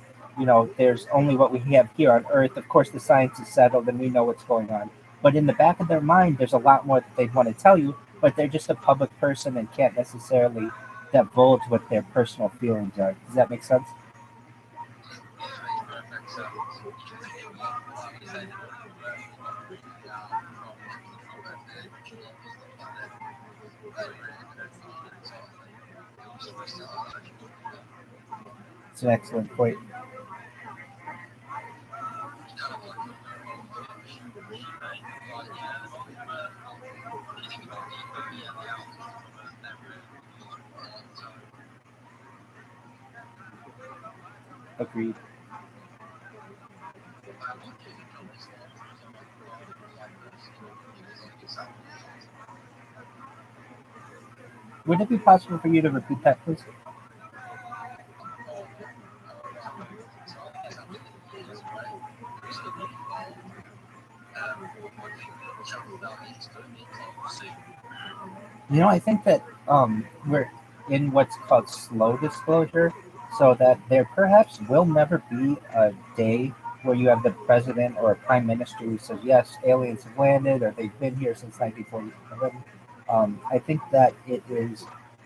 there's only what we have here on Earth. Of course, the science is settled and we know what's going on." But in the back of their mind, there's a lot more that they want to tell you, but they're just a public person and can't necessarily divulge what their personal feelings are. Does that make sense? It's an excellent point. Agreed. Would it be possible for you to repeat that, please? I think that we're in what's called slow disclosure, so that there perhaps will never be a day where you have the president or a prime minister who says, yes, aliens have landed or they've been here since 1947. I think that it is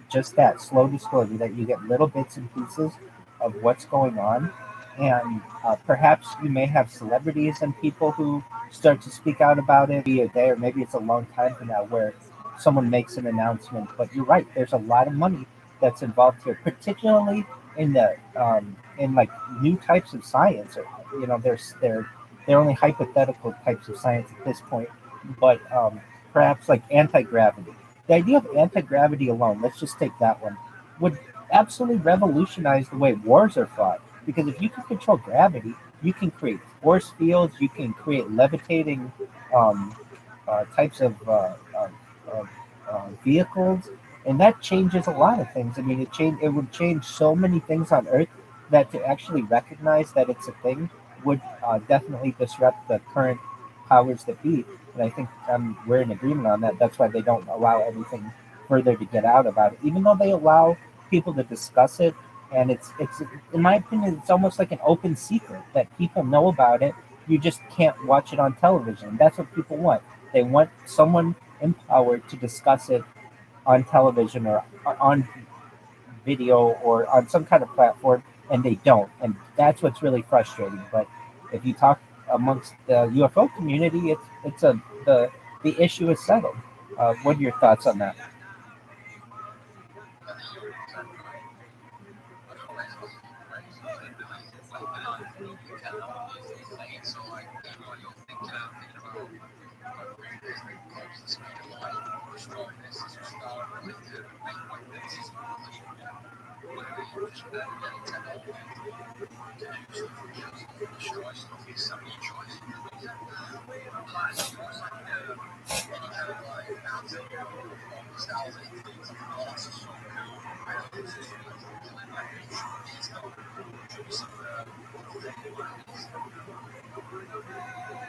just that slow disclosure that you get little bits and pieces of what's going on. And perhaps you may have celebrities and people who start to speak out about it, be a day or maybe it's a long time from now where someone makes an announcement. But you're right, there's a lot of money that's involved here, particularly in like new types of science. Or they're only hypothetical types of science at this point, but perhaps like anti gravity. The idea of anti gravity alone, let's just take that one. Would absolutely revolutionized the way wars are fought. Because if you can control gravity, you can create force fields, you can create levitating um, types of vehicles, and that changes a lot of things. I mean, it would change so many things on Earth that to actually recognize that it's a thing would definitely disrupt the current powers that be. And I think we're in agreement on that. That's why they don't allow anything further to get out about it, even though they allow people to discuss it. And it's in my opinion, it's almost like an open secret that people know about it. You just can't watch it on television. That's what people want. They want someone empowered to discuss it on television or on video or on some kind of platform, and they don't. And that's what's really frustrating. But if you talk amongst the UFO community, it's a the issue is settled. What are your thoughts on that?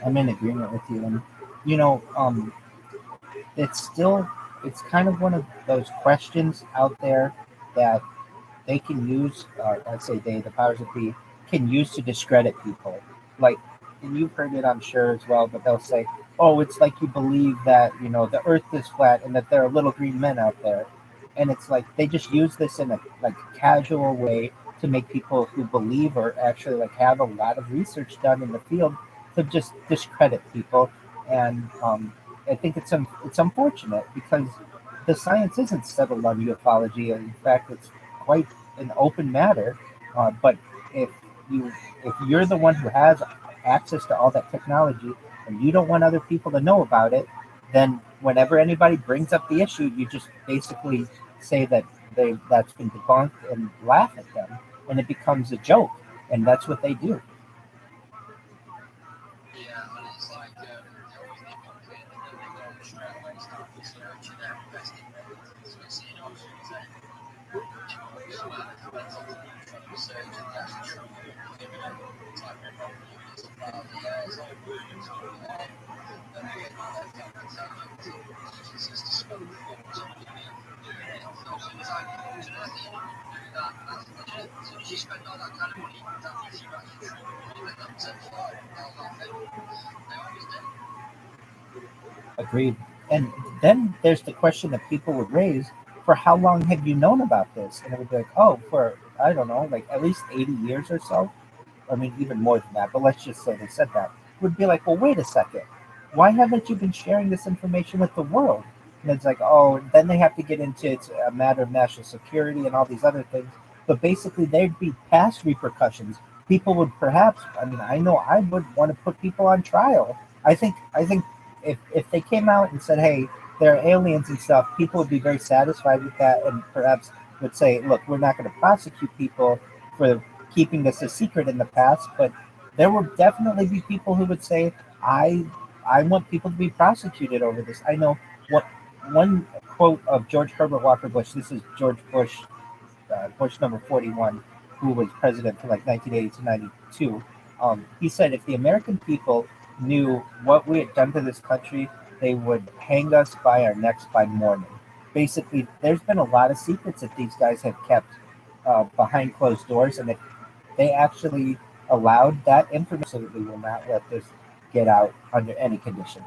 I'm in agreement with you, and you know, it's still it's kind of one of those questions out there that they can use, I'd say the powers that be, can use to discredit people. Like, and you've heard it, I'm sure, as well, but they'll say, oh, it's like you believe that, the earth is flat and that there are little green men out there. And it's like they just use this in a like casual way to make people who believe or actually like have a lot of research done in the field to just discredit people. And I think it's unfortunate because the science isn't settled on ufology. In fact, it's quite an open matter. But if you if you're the one who has access to all that technology and you don't want other people to know about it, then whenever anybody brings up the issue, you just basically say that that's been debunked and laugh at them, and it becomes a joke, and that's what they do. Agreed. And then there's the question that people would raise: for how long have you known about this? And it would be like, oh, for I don't know, like at least 80 years or so. I mean, even more than that, but let's just say they said that, would be like, well, wait a second. Why haven't you been sharing this information with the world? And it's like, oh, then they have to get into it's a matter of national security and all these other things. But basically, there'd be past repercussions. People would perhaps, I mean, I know I would want to put people on trial. I think if they came out and said, hey, there are aliens and stuff, people would be very satisfied with that and perhaps would say, look, we're not going to prosecute people for keeping this a secret in the past, but there would definitely be people who would say, I want people to be prosecuted over this. I know what one quote of George Herbert Walker Bush. This is George Bush, Bush number 41, who was president from like 1980 to 92. He said, if the American people knew what we had done to this country, they would hang us by our necks by morning. Basically, there's been a lot of secrets that these guys have kept behind closed doors, and if they actually allowed that information, absolutely will not let this get out under any conditions.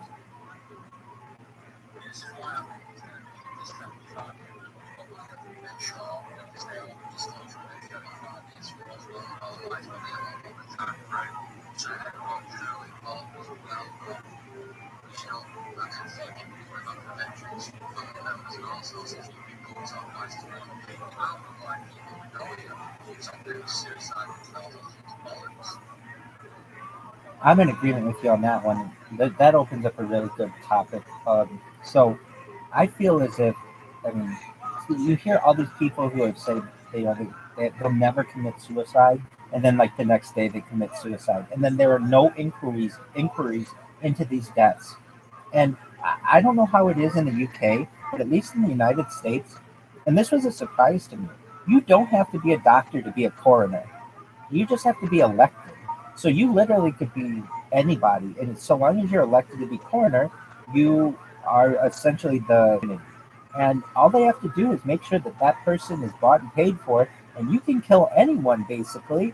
I'm in agreement with you on that one. That opens up a really good topic. So I feel as if, I mean, you hear all these people who have said they'll never commit suicide, and then like the next day they commit suicide, and then there are no inquiries into these deaths. And I don't know how it is in the UK, but at least in the United States, and this was a surprise to me, you don't have to be a doctor to be a coroner. You just have to be elected. So you literally could be anybody, and so long as you're elected to be coroner, you are essentially the, and all they have to do is make sure that that person is bought and paid for, and you can kill anyone basically,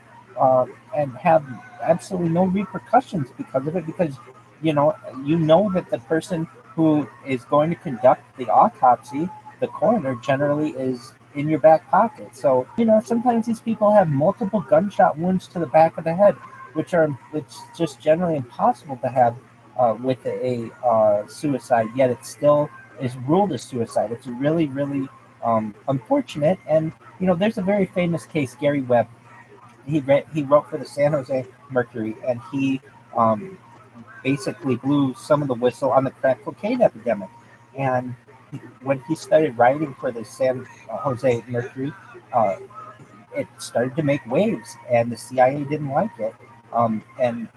and have absolutely no repercussions because of it, because you know that the person who is going to conduct the autopsy, the coroner, generally is in your back pocket. So sometimes these people have multiple gunshot wounds to the back of the head, it's just generally impossible to have with a suicide, yet it still is ruled as suicide. It's really, really unfortunate. And there's a very famous case, Gary Webb. He wrote for the San Jose Mercury, and he um, basically blew some of the whistle on the crack cocaine epidemic. And when he started writing for the San Jose Mercury, uh, it started to make waves, and the CIA didn't like it. And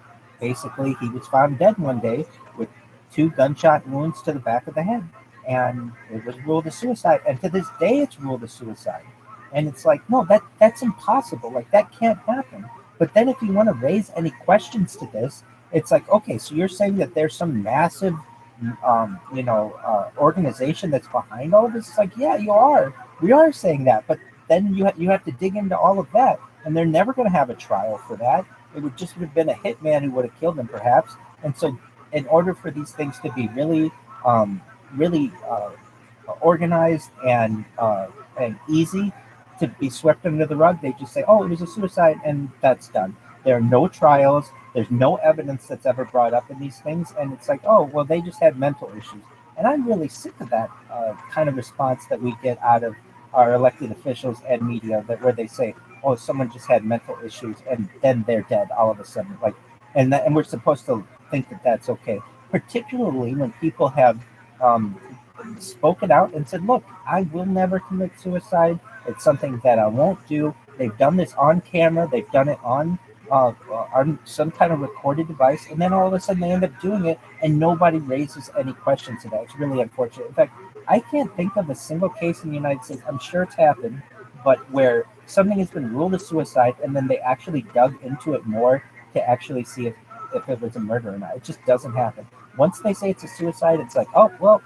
basically, he was found dead one day with 2 gunshot wounds to the back of the head, and it was ruled a suicide. And to this day, it's ruled a suicide. And it's like, no, that's impossible. Like that can't happen. But then, if you want to raise any questions to this, it's like, okay, so you're saying that there's some massive, organization that's behind all of this? It's like, yeah, you are. We are saying that, but then you have to dig into all of that, and they're never going to have a trial for that. It would just have been a hitman who would have killed him, perhaps. And so, in order for these things to be really, really organized and easy to be swept under the rug, they just say, "Oh, it was a suicide," and that's done. There are no trials. There's no evidence that's ever brought up in these things, and it's like, "Oh, well, they just had mental issues." And I'm really sick of that kind of response that we get out of our elected officials and media, that where they say, "Oh, someone just had mental issues," and then they're dead all of a sudden. Like, and we're supposed to think that that's okay, particularly when people have um, spoken out and said, "Look, I will never commit suicide. It's something that I won't do." They've done this on camera. They've done it on some kind of recorded device, and then all of a sudden they end up doing it, and nobody raises any questions to that. It's really unfortunate. In fact, I can't think of a single case in the United States. I'm sure it's happened, but where something has been ruled a suicide, and then they actually dug into it more to actually see if it was a murder or not. It just doesn't happen. Once they say it's a suicide, it's like, oh well,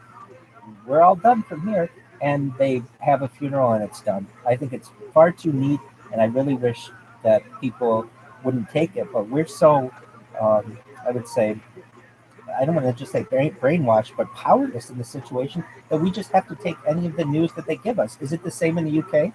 we're all done from here, and they have a funeral and it's done. I think it's far too neat, and I really wish that people wouldn't take it. But we're so, I would say, I don't want to just say brainwashed, but powerless in the situation that we just have to take any of the news that they give us. Is it the same in the UK?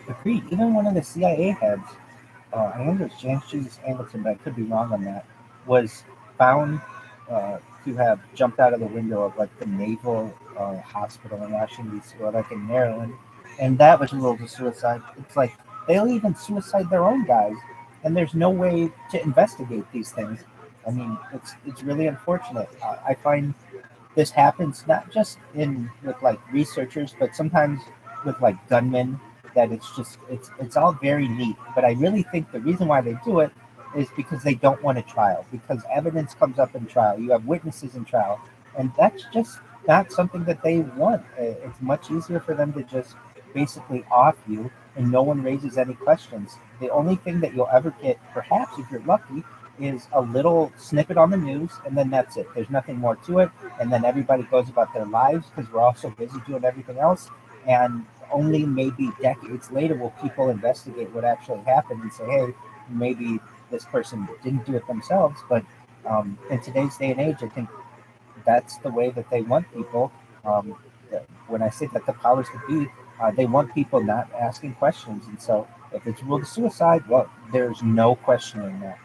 Agreed. Even one of the CIA heads, I think it was James Jesus Angleton, but I could be wrong on that, was found to have jumped out of the window of like the Naval Hospital in Washington D.C., or like in Maryland, and that was ruled a suicide. It's like they'll even suicide their own guys, and there's no way to investigate these things. I mean, it's really unfortunate. I find this happens not just in with like researchers, but sometimes with like gunmen. That it's all very neat. But I really think the reason why they do it is because they don't want a trial. Because evidence comes up in trial, you have witnesses in trial, and that's just not something that they want. It's much easier for them to just basically off you, and no one raises any questions. The only thing that you'll ever get, perhaps if you're lucky, is a little snippet on the news, and then that's it. There's nothing more to it, and then everybody goes about their lives because we're all so busy doing everything else. And only maybe decades later will people investigate what actually happened and say, hey, maybe this person didn't do it themselves. But in today's day and age, I think that's the way that they want people. When I say that the powers that be They want people not asking questions, and so if it's ruled a suicide, well, there's no questioning that.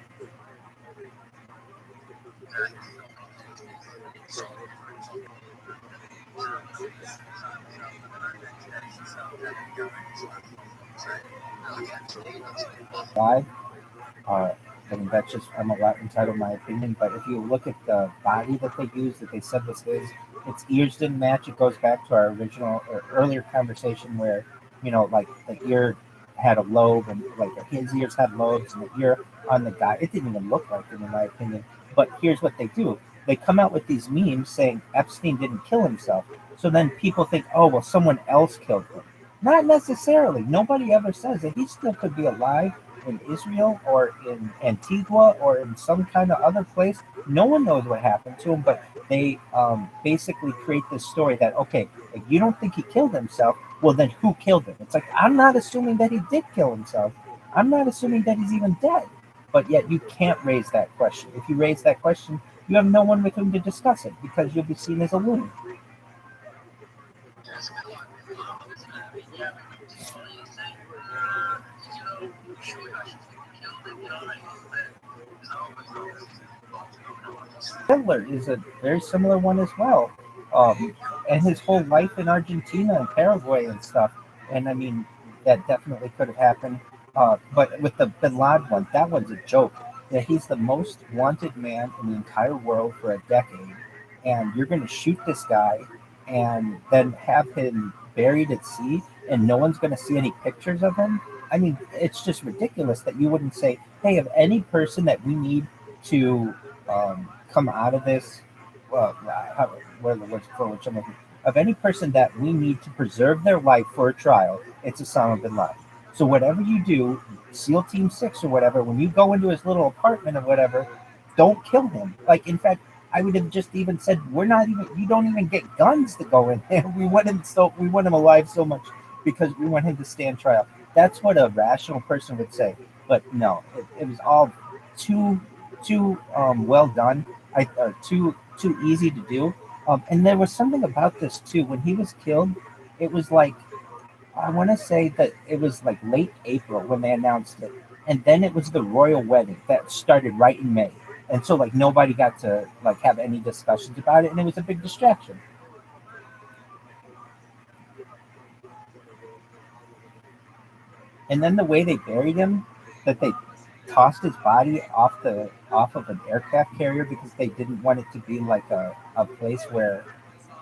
Why? Uh, I mean, that's just, I'm a lot entitled my opinion, but if you look at the body that they used, that they said was his, its ears didn't match. It goes back to our original or earlier conversation where, like the ear had a lobe and like his ears had lobes and the ear on the guy, it didn't even look like him in my opinion. But here's what they do. They come out with these memes saying Epstein didn't kill himself. So then people think, oh, well, someone else killed him. Not necessarily. Nobody ever says that. He still could be alive in Israel or in Antigua or in some kind of other place. No one knows what happened to him, but they basically create this story that, okay, if you don't think he killed himself, well, then who killed him? It's like, I'm not assuming that he did kill himself. I'm not assuming that he's even dead. But yet you can't raise that question. If you raise that question, you have no one with whom to discuss it because you'll be seen as a loon. Hitler is a very similar one as well. And his whole life in Argentina and Paraguay and stuff. And I mean, that definitely could have happened. But with the Bin Laden one, that one's a joke. That he's the most wanted man in the entire world for a decade. And you're going to shoot this guy and then have him buried at sea and no one's going to see any pictures of him. I mean, it's just ridiculous that you wouldn't say, hey, of any person that we need to come out of this, well, what are the words for which I'm looking, of any person that we need to preserve their life for a trial, it's Osama bin Laden. So whatever you do, SEAL Team 6 or whatever, when you go into his little apartment or whatever, don't kill him. Like, in fact, I would have just even said, we're not even, you don't even get guns to go in there. We want him alive so much because we want him to stand trial. That's what a rational person would say. But no, it was all too well done. Too easy to do. And there was something about this too. When he was killed, it was like, I want to say that it was like late April when they announced it, and then it was the royal wedding that started right in May, and so like nobody got to like have any discussions about it, and it was a big distraction. And then the way they buried him, that they tossed his body off of an aircraft carrier because they didn't want it to be like a place where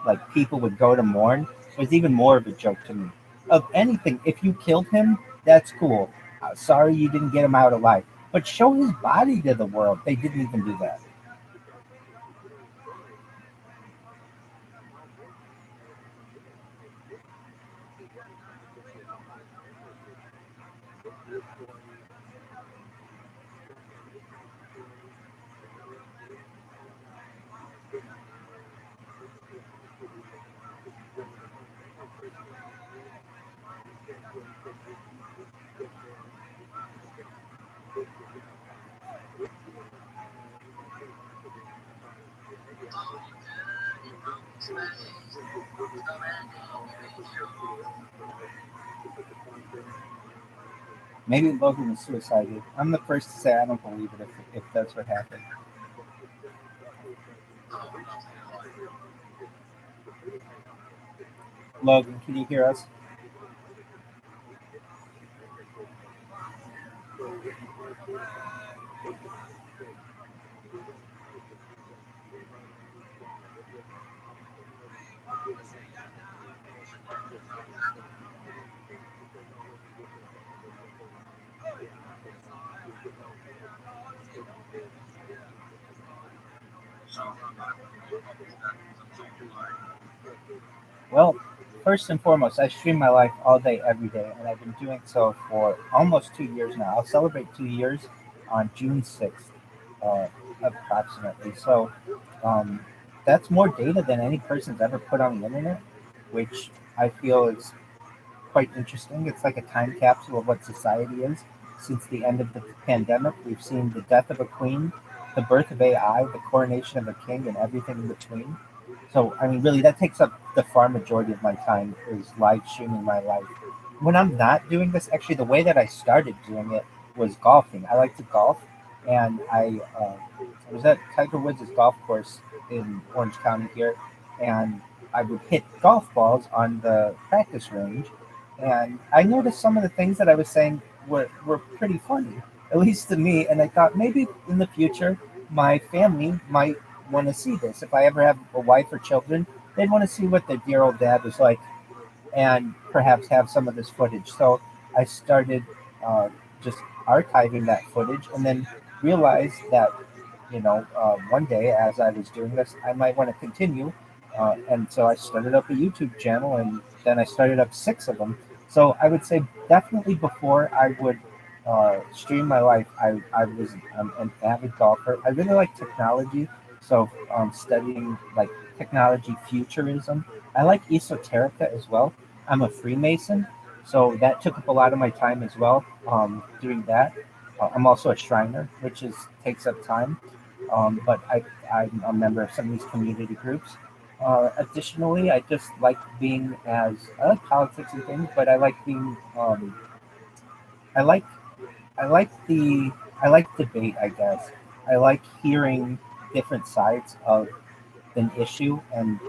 like people would go to mourn was even more of a joke to me. Of anything, if you killed him, that's cool. Sorry you didn't get him out alive, but show his body to the world. They didn't even do that. Maybe Logan was suicided. I'm the first to say I don't believe it if that's what happened. Logan, can you hear us? Well, first and foremost, I stream my life all day, every day, and I've been doing so for almost 2 years now. I'll celebrate 2 years on June 6th, uh, approximately. So um, that's more data than any person's ever put on the internet, which I feel is quite interesting. It's like a time capsule of what society is. Since the end of the pandemic, we've seen the death of a queen, the birth of AI, the coronation of a king, and everything in between. So I mean, really, that takes up the far majority of my time is live streaming my life. When I'm not doing this, actually, the way that I started doing it was golfing. I like to golf, and I was at Tiger Woods' golf course in Orange County here, and I would hit golf balls on the practice range, and I noticed some of the things that I was saying were pretty funny, at least to me. And I thought maybe in the future my family might want to see this. If I ever have a wife or children, they'd want to see what their dear old dad was like and perhaps have some of this footage. So I started uh, just archiving that footage and then realized that, one day as I was doing this, I might want to continue. And so I started up a YouTube channel and then I started up six of them. So I would say definitely before I would stream my life, I was an avid golfer. I really like technology. So studying like technology futurism. I like esoterica as well. I'm a Freemason, so that took up a lot of my time as well. Doing that, I'm also a Shriner, which is takes up time. But I'm a member of some of these community groups. Additionally, I just like being as I like politics and things, but I like being I like I like the I like debate. I guess I like hearing different sides of an issue and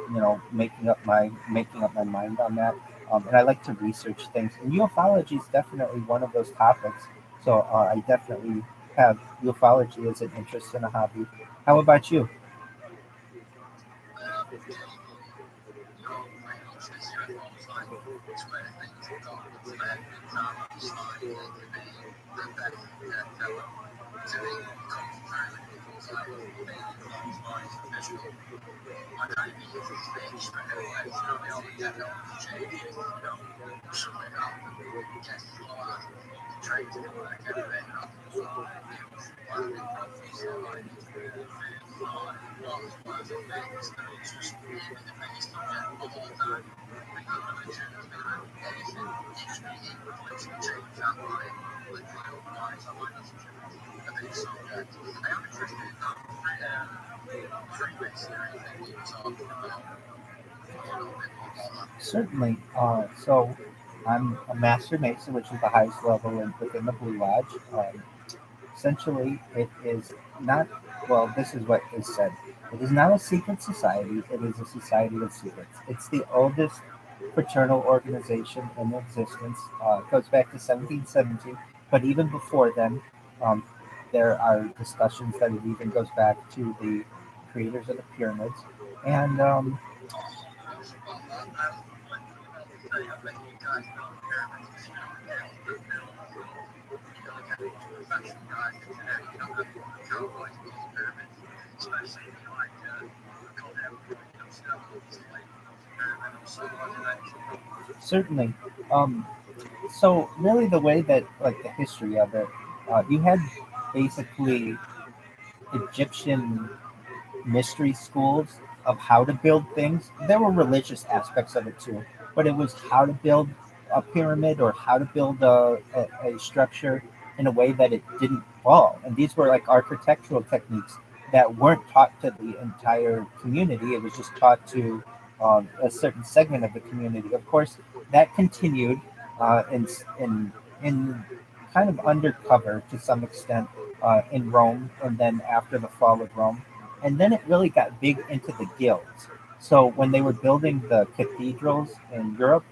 making up my mind on that. And I like to research things. And ufology is definitely one of those topics. So I definitely have ufology as an interest and a hobby. How about you? Certainly. So I'm a master mason, which is the highest level within the Blue Lodge. Essentially, it is not, well, this is what is said. It is not a secret society, it is a society with secrets. It's the oldest fraternal organization in existence. It goes back to 1717, but even before then, um, there are discussions that it even goes back to the creators of the pyramids. And certainly, um, so really the way that, like the history of it, you had basically Egyptian mystery schools of how to build things. There were religious aspects of it too, but it was how to build a pyramid or how to build a structure in a way that it didn't fall. And these were like architectural techniques that weren't taught to the entire community. It was just taught to a certain segment of the community. Of course, that continued uh, in in in kind of undercover to some extent in Rome, and then after the fall of Rome, and then it really got big into the guilds. So when they were building the cathedrals in Europe,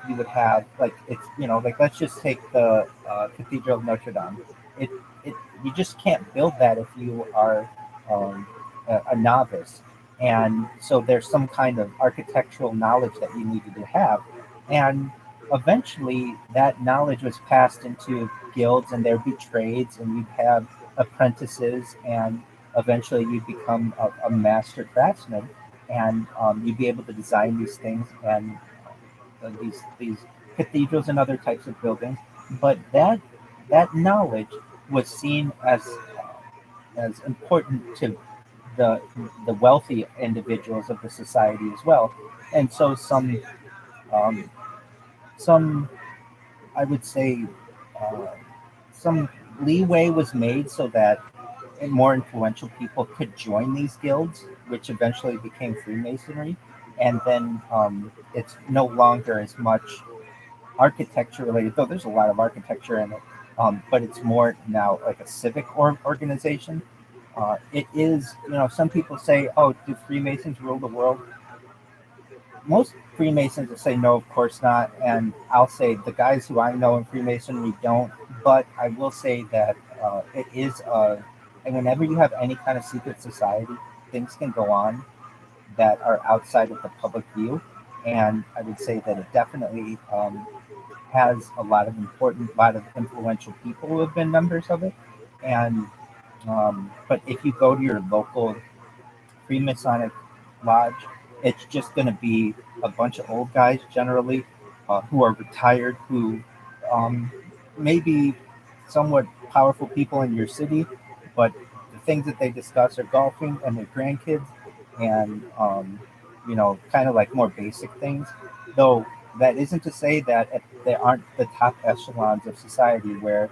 you would have like it's like let's just take the Cathedral of Notre Dame. It it you just can't build that if you are a novice, and so there's some kind of architectural knowledge that you needed to have, and eventually that knowledge was passed into guilds, and there'd be trades, and you'd have apprentices, and eventually you'd become a master craftsman, and you'd be able to design these things and these cathedrals and other types of buildings. But that knowledge was seen as important to the the wealthy individuals of the society as well, and so um, some I would say uh, some leeway was made so that more influential people could join these guilds, which eventually became Freemasonry. And then it's no longer as much architecture related, though there's a lot of architecture in it, but it's more now like a civic organization. It is, some people say, oh, do Freemasons rule the world? Most Freemasons will say no, of course not. And I'll say the guys who I know in Freemasonry don't. But I will say that it is, and whenever you have any kind of secret society, things can go on that are outside of the public view. And I would say that it definitely has a lot of influential people who have been members of it. And but if you go to your local Freemasonic lodge, it's just going to be a bunch of old guys generally who are retired, who um, may be somewhat powerful people in your city, but the things that they discuss are golfing and their grandkids, and kind of like more basic things. Though that isn't to say that they aren't the top echelons of society where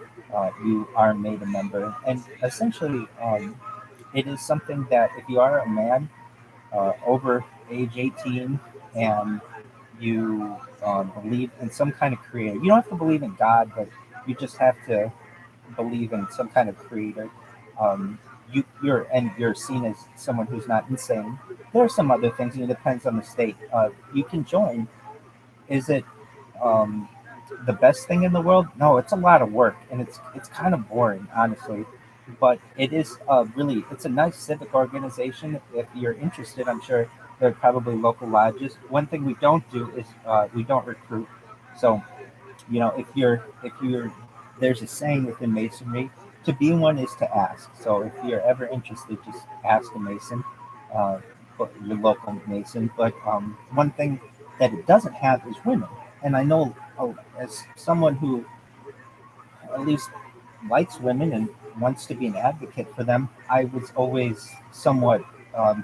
you are made a member. And essentially, it is something that if you are a man over age 18 and you believe in some kind of creator, you don't have to believe in God, but you just have to believe in some kind of creator. You're seen as someone who's not insane. There are some other things, and it depends on the state. You can join. Is it um, the best thing in the world? No, it's a lot of work, and it's kind of boring, honestly. But it is it's a nice civic organization. If you're interested, I'm sure there are probably local lodges. One thing we don't do is we don't recruit. So if you're there's a saying within masonry, to be one is to ask. So if you're ever interested, just ask a mason, uh, your local mason. But one thing that it doesn't have is women. And I know, as someone who at least likes women and wants to be an advocate for them, I was always somewhat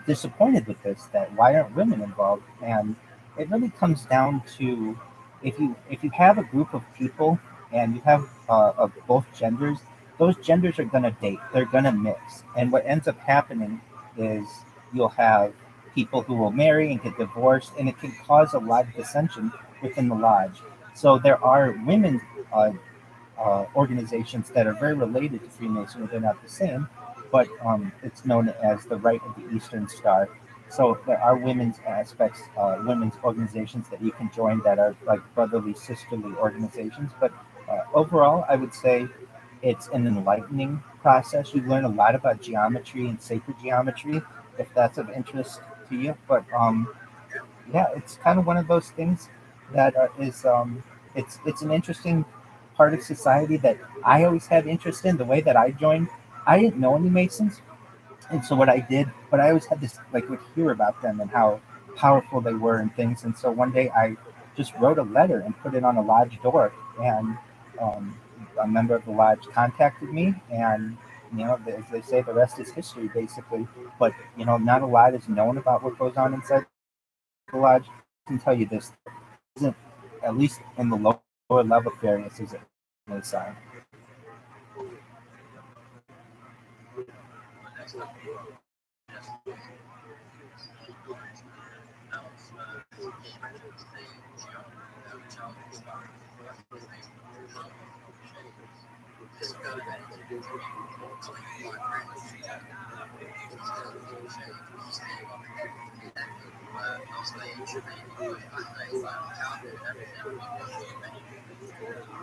disappointed with this. That why aren't women involved? And it really comes down to if you have a group of people and you have of both genders, those genders are going to date. They're going to mix, and what ends up happening is you'll have people who will marry and get divorced, and it can cause a lot of dissension within the lodge. So there are women uh, organizations that are very related to Freemasonry. They're not the same, but it's known as the Rite of the Eastern Star. So there are women's aspects, women's organizations that you can join that are like brotherly, sisterly organizations. But overall, I would say it's an enlightening process. You learn a lot about geometry and sacred geometry, if that's of interest to you. But yeah, it's kind of one of those things that it's an interesting part of society that I always had interest in. The way that I joined, I didn't know any Masons, and so what I did, but I always had this like would hear about them and how powerful they were and things. And so one day I just wrote a letter and put it on a lodge door, and um, a member of the lodge contacted me, and as they say, the rest is history, basically. But not a lot is known about what goes on inside the lodge. I can tell you this: isn't, at least in the lower level areas, is it inside.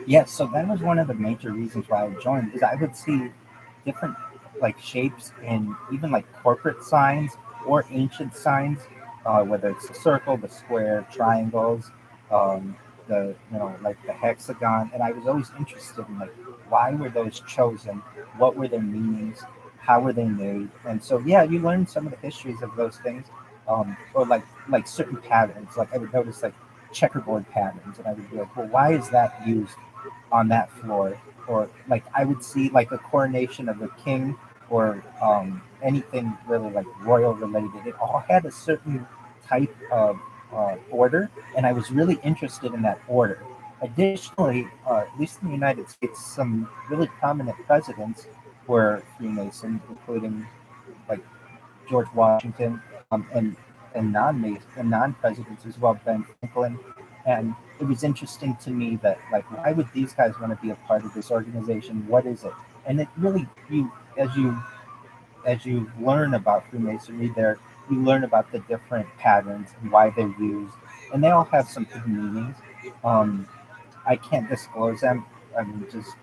Yes, so that was one of the major reasons why I joined, because I would see different like shapes in even like corporate signs or ancient signs, whether it's the circle, the square, triangles, um, the like the hexagon, and I was always interested in like why were those chosen, what were their meanings, how were they made, and so yeah, you learn some of the histories of those things, or like certain patterns. Like I would notice like checkerboard patterns, and I would be like, well, why is that used on that floor? Or like I would see like a coronation of a king or anything really like royal related. It all had a certain type of order, and I was really interested in that order. Additionally, at least in the United States, some really prominent presidents were Freemasons, including like George Washington, and non-presidents as well, Ben Franklin. And it was interesting to me that, like, why would these guys want to be a part of this organization? What is it? And it really, as you learn about Freemasonry, there you learn about the different patterns and why they're used, and they all have some hidden meanings. Um, I can't disclose them. I mean, just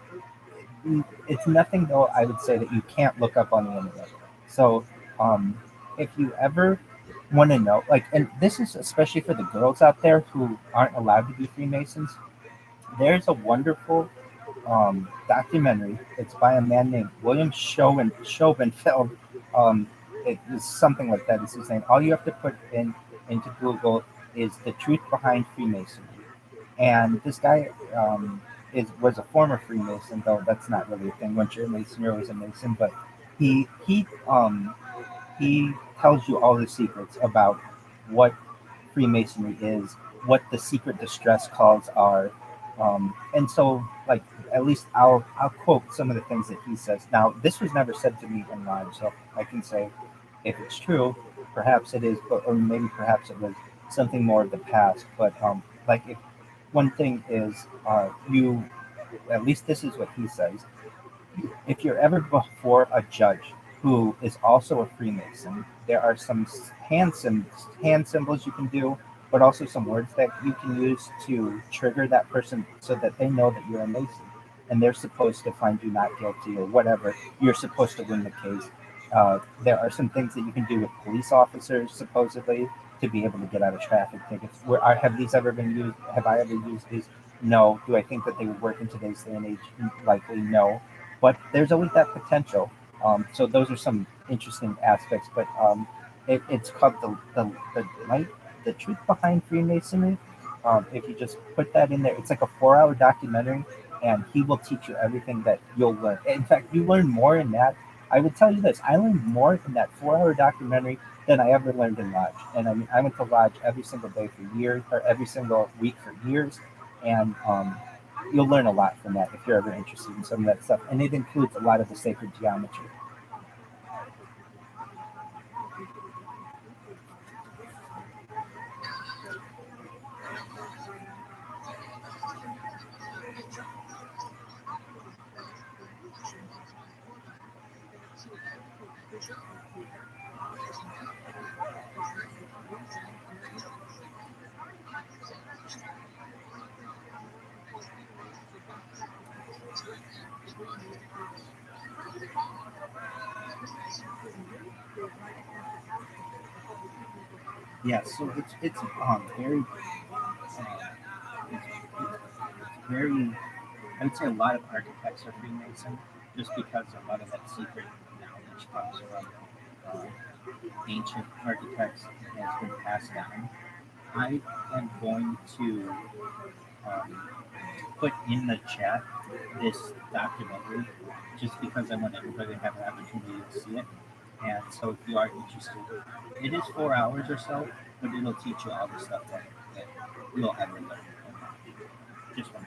it's nothing though. I would say that you can't look up on the internet. So, um, if you ever want to know, like, and this is especially for the girls out there who aren't allowed to be Freemasons. There's a wonderful documentary. It's by a man named William Schoenfeld. Um, it is something like that. Is his name. All you have to put in into Google is the truth behind Freemasonry. And this guy was a former Freemason, though that's not really a thing. Once you're a Mason, you're always a Mason. But he he um, he tells you all the secrets about what Freemasonry is, what the secret distress calls are, and so like at least I'll quote some of the things that he says. Now this was never said to me in live, so I can say if it's true, perhaps it is, or maybe perhaps it was something more of the past. But like if one thing is you at least this is what he says if you're ever before a judge who is also a Freemason, there are some hand symbols you can do, but also some words that you can use to trigger that person so that they know that you're a Mason and they're supposed to find you not guilty or whatever. You're supposed to win the case. There are some things that you can do with police officers, supposedly, to be able to get out of traffic tickets. Have these ever been used? Have I ever used these? No. Do I think that they would work in today's day and age? Likely no, but there's always that potential. So those are some interesting aspects. But it's called the truth behind Freemasonry. If you just put that in there, it's like a 4-hour documentary, and he will teach you everything that you'll learn. In fact, you learn more in that. I would tell you this: I learned more in that 4-hour documentary than I ever learned in Lodge. And I mean, I went to Lodge every single day for years, or every single week for years, and you'll learn a lot from that if you're ever interested in some of that stuff. And it includes a lot of the sacred geometry. Yeah, so it's very it's very I would say a lot of architects are Freemason just because a lot of that secret knowledge comes from uh, ancient architects and has been passed down. I am going to um, put in the chat this documentary just because I want everybody to have an opportunity to see it. And so if you are interested, it is 4 hours or so, but it'll teach you all the stuff that you'll ever learn. Just one.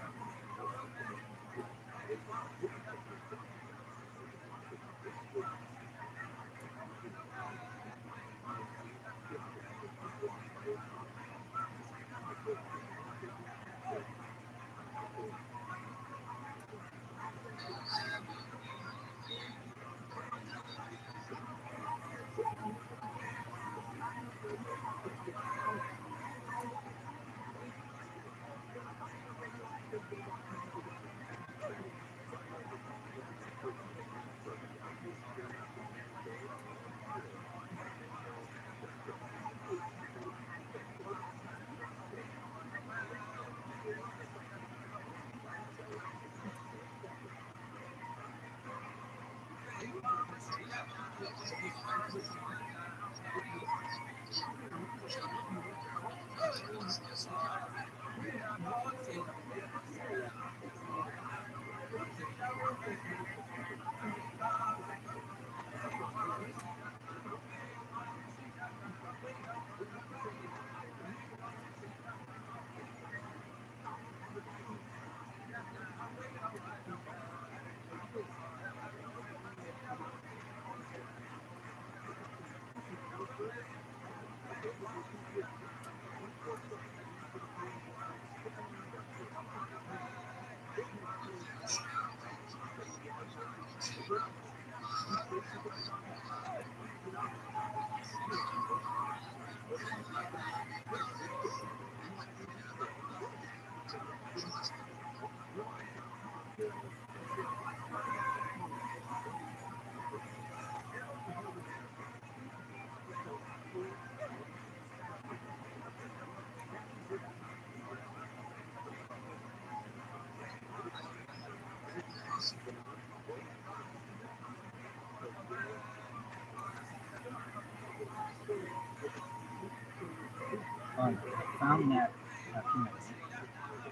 I found that documentary.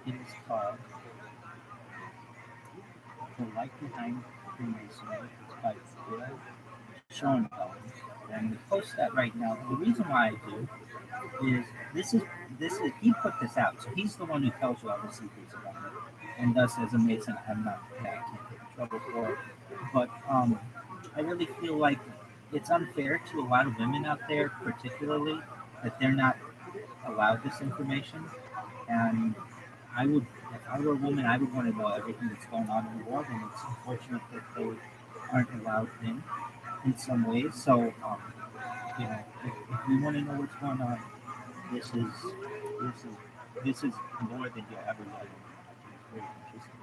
It is called The Life Behind Freemasonry. It's by Schoenfeld. And we post that right now. The reason why I do is this is he put this out, so he's the one who tells you all the secrets about it. And thus, as a Mason, I'm not I can't get in trouble for it. But I really feel like it's unfair to a lot of women out there, particularly that they're not allowed this information. And I would, if I were a woman, I would want to know everything that's going on in the world, and it's unfortunate that they aren't allowed in some ways. So, if you want to know what's going on, this is this is this is more than you'll ever know. It's very interesting.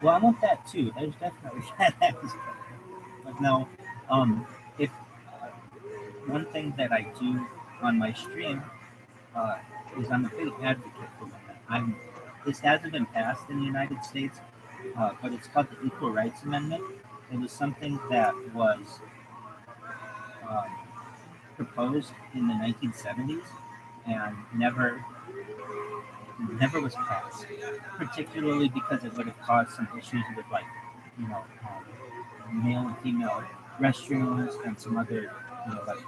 Well, I want that too. There's definitely that. But no, if one thing that I do on my stream uh, is I'm a big advocate for women. This hasn't been passed in the United States, but it's called the Equal Rights Amendment. It was something that was um, proposed in the 1970s and never was passed, particularly because it would have caused some issues with you know, male and female restrooms and some other,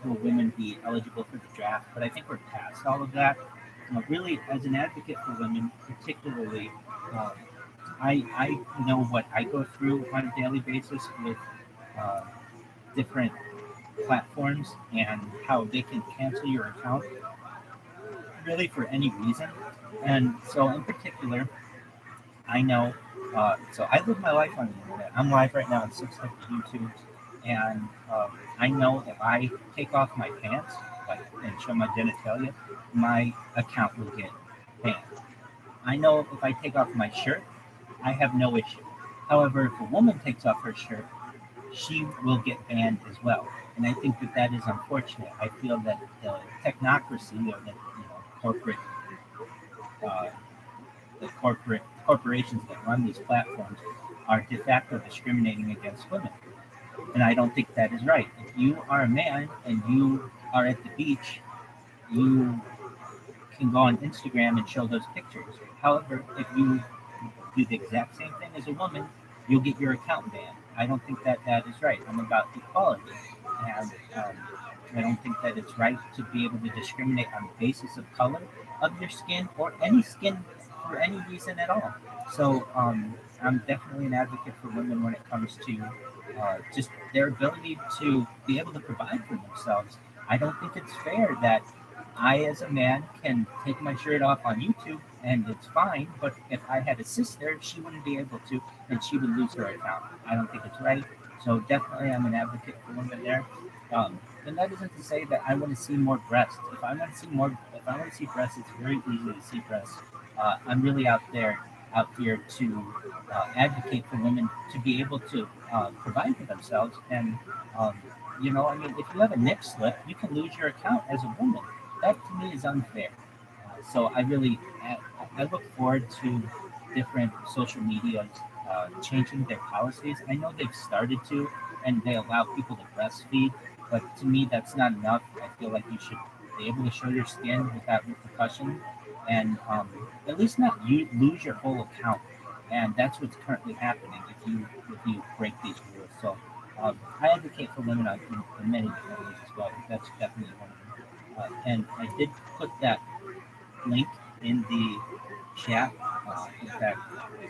will women be eligible for the draft? But I think we're past all of that. Really, as an advocate for women, particularly, uh, I know what I go through on a daily basis with uh, different platforms and how they can cancel your account really for any reason. And so, in particular, I know. So I live my life on the internet. I'm live right now on 600 YouTubes, and I know if I take off my pants and show my genitalia, my account will get banned. I know if I take off my shirt, I have no issue. However, if a woman takes off her shirt, she will get banned as well. And I think that that is unfortunate. I feel that the technocracy or corporate uh, the corporations that run these platforms are de facto discriminating against women. And I don't think that is right. If you are a man and you are at the beach, you can go on Instagram and show those pictures. However, if you do the exact same thing as a woman, you'll get your account banned. I don't think that that is right. I'm about equality. And I don't think that it's right to be able to discriminate on the basis of color of your skin or any skin for any reason at all. So I'm definitely an advocate for women when it comes to just their ability to be able to provide for themselves. I don't think it's fair that I, as a man, can take my shirt off on YouTube and it's fine, but if I had a sister, she wouldn't be able to and she would lose her account. I don't think it's right. So definitely, I'm an advocate for women there. And that isn't to say that I want to see more breasts. If I want to see breasts, it's very easy to see breasts. I'm really out here to advocate for women to be able to provide for themselves. And I mean, if you have a nip slip, you can lose your account as a woman. That to me is unfair. So I look forward to different social medias changing their policies. I know they've started to, and they allow people to breastfeed, but to me that's not enough. I feel like you should be able to show your skin without repercussion, and at least not you lose your whole account. And that's what's currently happening if you break these rules. So I advocate for women in many different ways as well. That's definitely one of them. And I did put that link in the chat. In fact,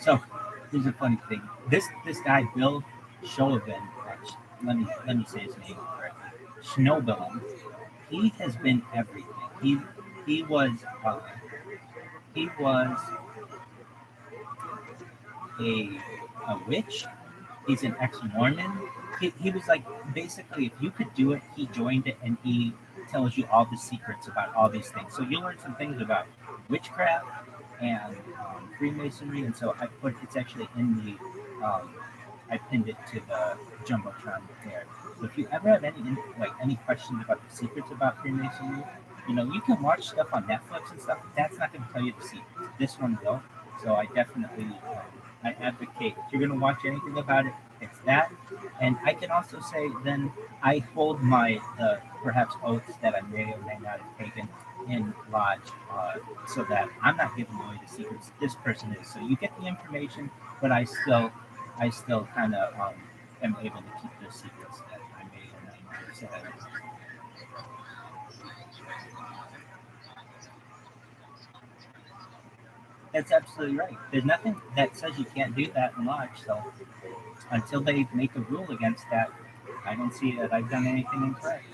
so here's a funny thing. This guy Bill Shoven, let me say his name correctly. Schnobelen. He has been everything. He was He was a, a witch. He's an ex-Mormon. He was like, basically, if you could do it, he joined it, and he tells you all the secrets about all these things. So you'll learn some things about witchcraft and Freemasonry. And so it's actually in I pinned it to the jumbotron there. So if you ever have any questions about the secrets about Freemasonry, you can watch stuff on Netflix and stuff. But that's not going to tell you the secrets. This one will. So I definitely I advocate if you're going to watch anything about it, it's that. And I can also say then I hold my perhaps oaths that I may or may not have taken in lodge, so that I'm not giving away the secrets. This person is. So you get the information, but I still kind of am able to keep the secrets that I may or may not have said. That's absolutely right. There's nothing that says you can't do that in lodge. So until they make a rule against that, I don't see that I've done anything incorrect.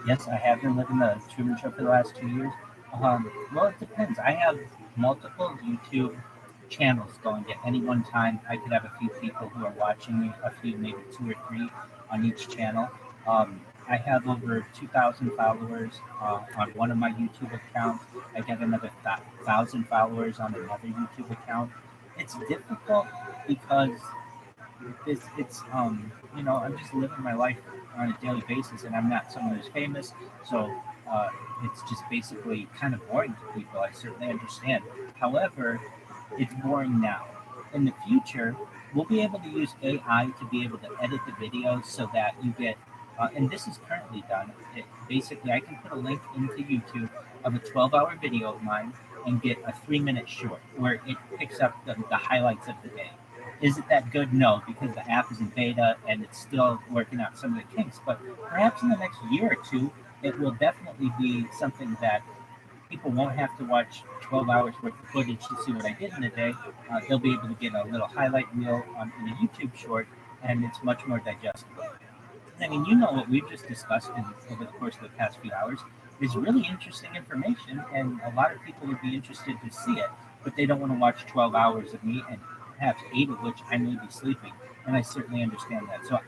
Yes, I have been living the Truman Show for the last 2 years. Well, it depends. I have multiple YouTube channels going at any one time. I could have a few people who are watching me, a few, maybe two or three on each channel. I have over 2,000 followers on one of my YouTube accounts. I get another 1,000 followers on another YouTube account. It's difficult because I'm just living my life on a daily basis, and I'm not someone who's famous, so it's just basically kind of boring to people. I certainly understand. However, it's boring now. In the future, we'll be able to use AI to be able to edit the videos so that you get, and this is currently done. Basically, I can put a link into YouTube of a 12-hour video of mine and get a 3-minute short where it picks up the highlights of the day. Is it that good? No, because the app is in beta and it's still working out some of the kinks. But perhaps in the next year or two, it will definitely be something that people won't have to watch 12 hours worth of footage to see what I did in a day. They'll be able to get a little highlight reel in a YouTube short, and it's much more digestible. I mean, what we've just discussed over the course of the past few hours is really interesting information, and a lot of people would be interested to see it, but they don't want to watch 12 hours of me, and perhaps 8 of which I may be sleeping, and I certainly understand that. So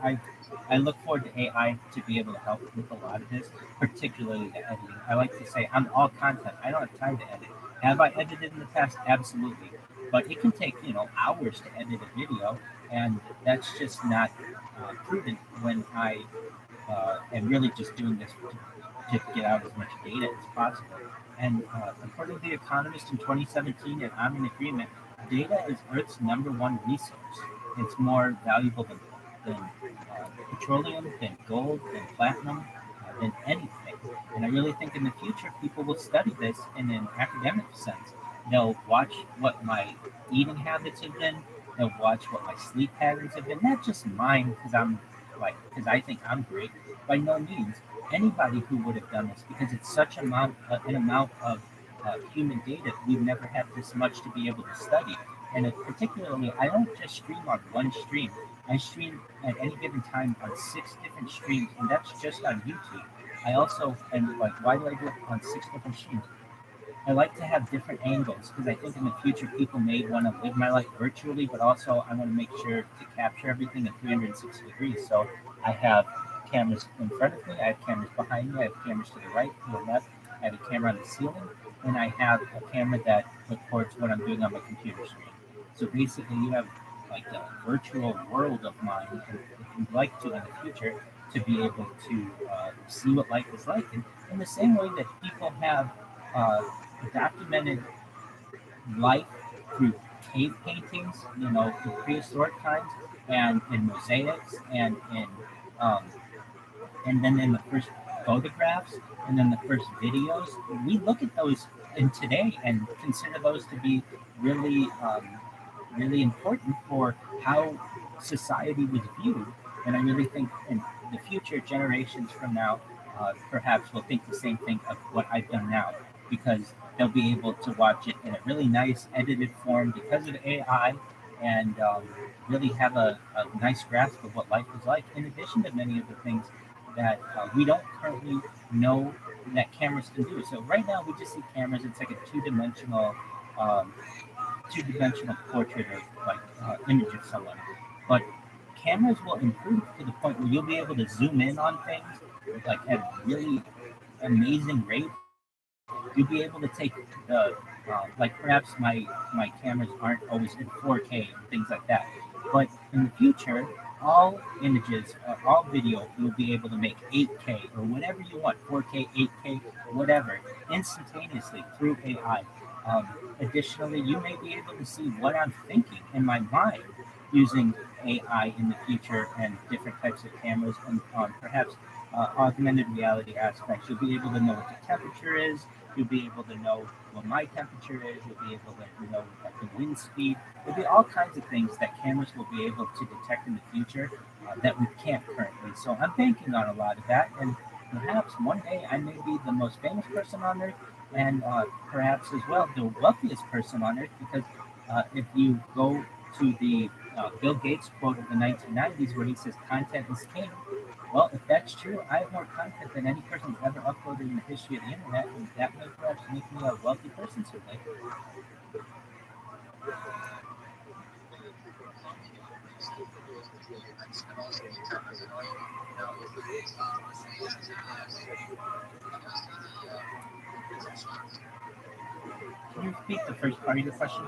I look forward to AI to be able to help with a lot of this, particularly the editing. I like to say I'm all content. I don't have time to edit. Have I edited in the past? Absolutely. But it can take, hours to edit a video, and that's just not prudent when I am really just doing this to get out as much data as possible. And according to The Economist in 2017, and I'm in agreement, data is Earth's number one resource. It's more valuable than petroleum, than gold, than platinum, than anything. And I really think in the future people will study this in an academic sense. They'll watch what my eating habits have been. They'll watch what my sleep patterns have been. Not just mine because I think I'm great. By no means anybody who would have done this because it's such an amount of human data. We've never had this much to be able to study. And particularly, I don't just stream on one stream. I stream at any given time on 6 different streams, and that's just on YouTube. I also, and like, why do I do it on 6 different streams? I like to have different angles because I think in the future people may want to live my life virtually, but also I want to make sure to capture everything at 360 degrees. So I have cameras in front of me, I have cameras behind me, I have cameras to the right, to the left, I have a camera on the ceiling, and I have a camera that records what I'm doing on my computer screen. So basically, you have like a virtual world of mine, and if you'd like to in the future, to be able to see what life is like. And in the same way that people have uh, documented life through cave paintings, in prehistoric times, and in mosaics, um, and then in the first photographs, and then the first videos. We look at those in today and consider those to be really, really important for how society was viewed. And I really think in the future generations from now, perhaps will think the same thing of what I've done now. because they'll be able to watch it in a really nice edited form because of AI, and really have a nice grasp of what life is like, in addition to many of the things that we don't currently know that cameras can do. So right now we just see cameras, it's like a um, two-dimensional portrait of like image of someone. But cameras will improve to the point where you'll be able to zoom in on things like at really amazing rates. You'll be able to take the like perhaps my cameras aren't always in 4K and things like that, but in the future, all images, all video, you'll be able to make 8K or whatever you want, 4K, 8K, whatever, instantaneously through AI. Um, Additionally, you may be able to see what I'm thinking in my mind using AI in the future and different types of cameras and perhaps augmented reality aspects. You'll be able to know what the temperature is. You'll be able to know what my temperature is. You'll be able to know the wind speed. There'll be all kinds of things that cameras will be able to detect in the future that we can't currently. So I'm banking on a lot of that, and perhaps one day I may be the most famous person on earth, and perhaps as well the wealthiest person on earth. Because if you go to the Bill Gates quote of the 1990s, where he says content is king, well, if that's true, I have more content than any person ever uploaded in the history of the internet, and that may perhaps make me a wealthy person someday. Can you repeat the first part of your question?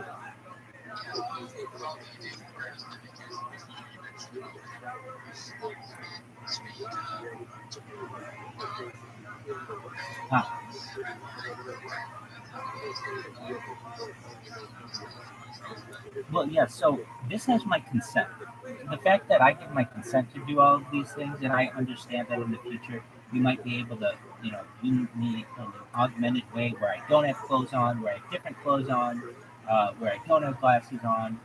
Ah, well, yeah, so this has my consent. The fact that I give my consent to do all of these things, and I understand that in the future we might be able to, view me in an augmented way where I don't have clothes on, where I have different clothes on, where I don't have glasses on.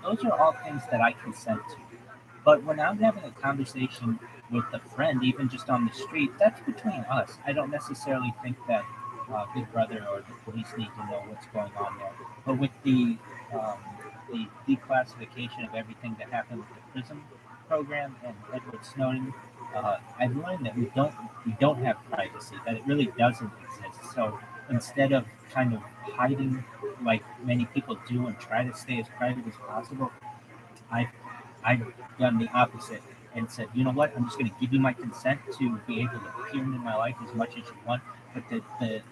Those are all things that I consent to. But when I'm having a conversation with a friend, even just on the street, that's between us. I don't necessarily think that Big Brother or the police need to know what's going on there. But with um, the declassification of everything that happened with the prison program and Edward Snowden, I've learned that we don't have privacy. That it really doesn't exist. So instead of kind of hiding like many people do and try to stay as private as possible, I've I've done the opposite and said, you know what, I'm just going to give you my consent to be able to peer into my life as much as you want. But the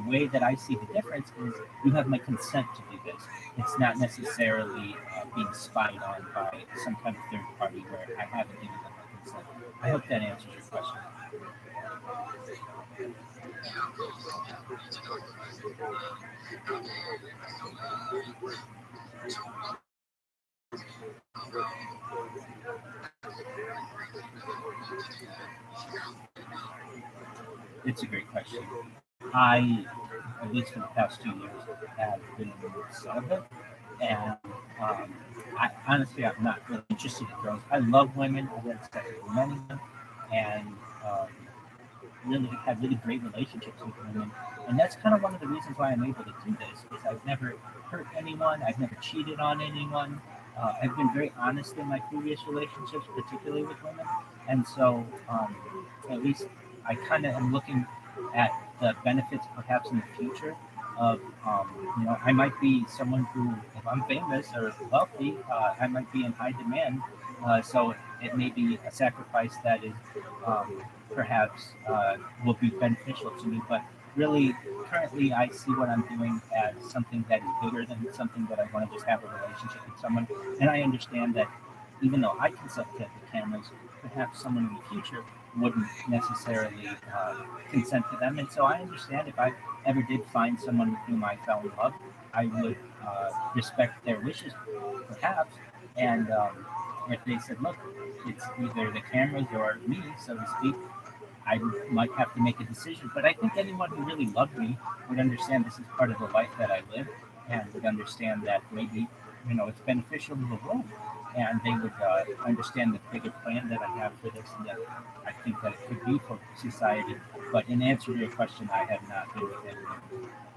way that I see the difference is you have my consent to do this. It's not necessarily being spied on by some kind of third party where I haven't given them my consent. I hope that answers your question. It's a great question. I, at least for the past 2 years, have been celibate, and um, I'm not really interested in girls. I love women. I've had sex with many of them, and um, really had really great relationships with women. And that's kind of one of the reasons why I'm able to do this, because I've never hurt anyone. I've never cheated on anyone. I've been very honest in my previous relationships, particularly with women. And so, at least I kind of am looking at the benefits perhaps in the future of, I might be someone who, if I'm famous or wealthy, I might be in high demand. So it may be a sacrifice that is perhaps will be beneficial to me. But really, currently, I see what I'm doing as something that is bigger than something that I want to just have a relationship with someone. And I understand that even though I can subject the cameras, perhaps someone in the future wouldn't necessarily consent to them. And so I understand if I ever did find someone with whom I fell in love, I would respect their wishes, perhaps. And if they said, look, it's either the cameras or me, so to speak, I might have to make a decision. But I think anyone who really loved me would understand this is part of the life that I live, and would understand that maybe, it's beneficial to the world. and they would understand the bigger plan that I have for this, and that I think that it could be for society. But in answer to your question, I have not been with anyone,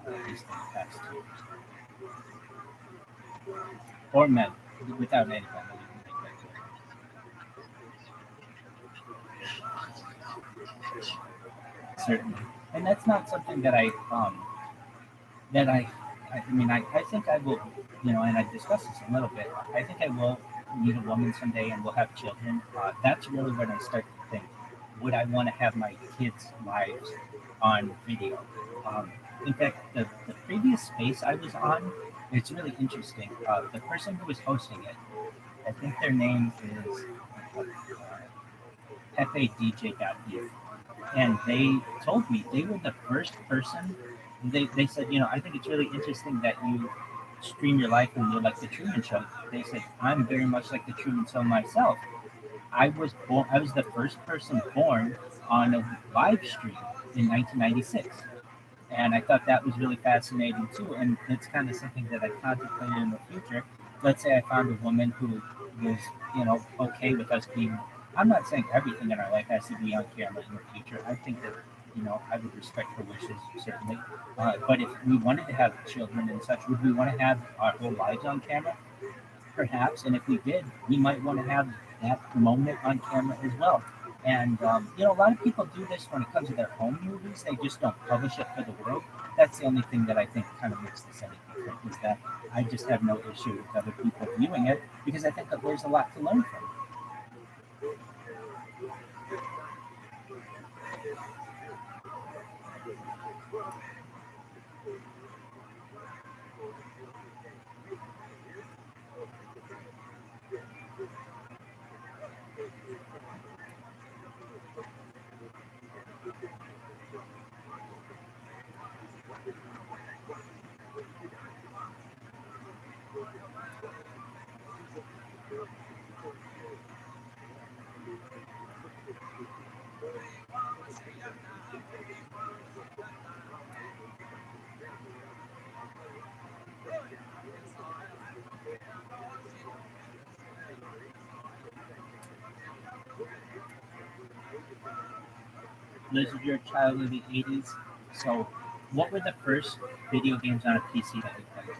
at least in the past 2 years, or men, without any family. Let me make that clear. Certainly, and that's not something that that I mean, I think I will, and I discussed this a little bit. I think I will meet a woman someday and we'll have children. That's really when I start to think, would I want to have my kids' lives on video? Um, in fact, the previous space I was on, it's really interesting. The person who was hosting it, I think their name is FADJ.youth, and they told me they were the first person. They said, I think it's really interesting that you stream your life and you're like the Truman Show. They said, I'm very much like the Truman Show myself. I was the first person born on a live stream in 1996, and I thought that was really fascinating too. And it's kind of something that I contemplated in the future. Let's say I found a woman who was, okay with us being. I'm not saying everything in our life has to be on camera in the future. I think that, I would respect her wishes certainly. But if we wanted to have children and such, would we want to have our whole lives on camera? Perhaps, and if we did, we might want to have that moment on camera as well. And a lot of people do this when it comes to their home movies. They just don't publish it for the world. That's the only thing that I think kind of makes this any different, is that I just have no issue with other people viewing it because I think that there's a lot to learn from it. Liz, you're a child of the 80s. So, what were the first video games on a PC that you played?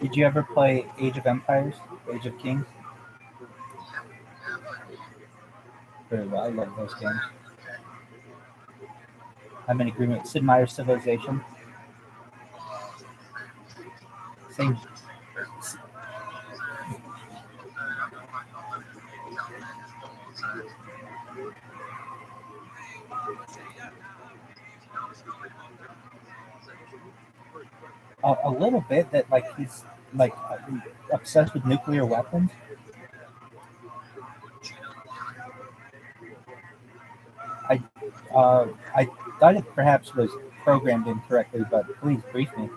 Did you ever play Age of Empires, Age of Kings? Very well. I love those games. I'm in agreement. Sid Meier's Civilization. Same. A little bit that like he's like obsessed with nuclear weapons. I thought it perhaps was programmed incorrectly, but please brief me.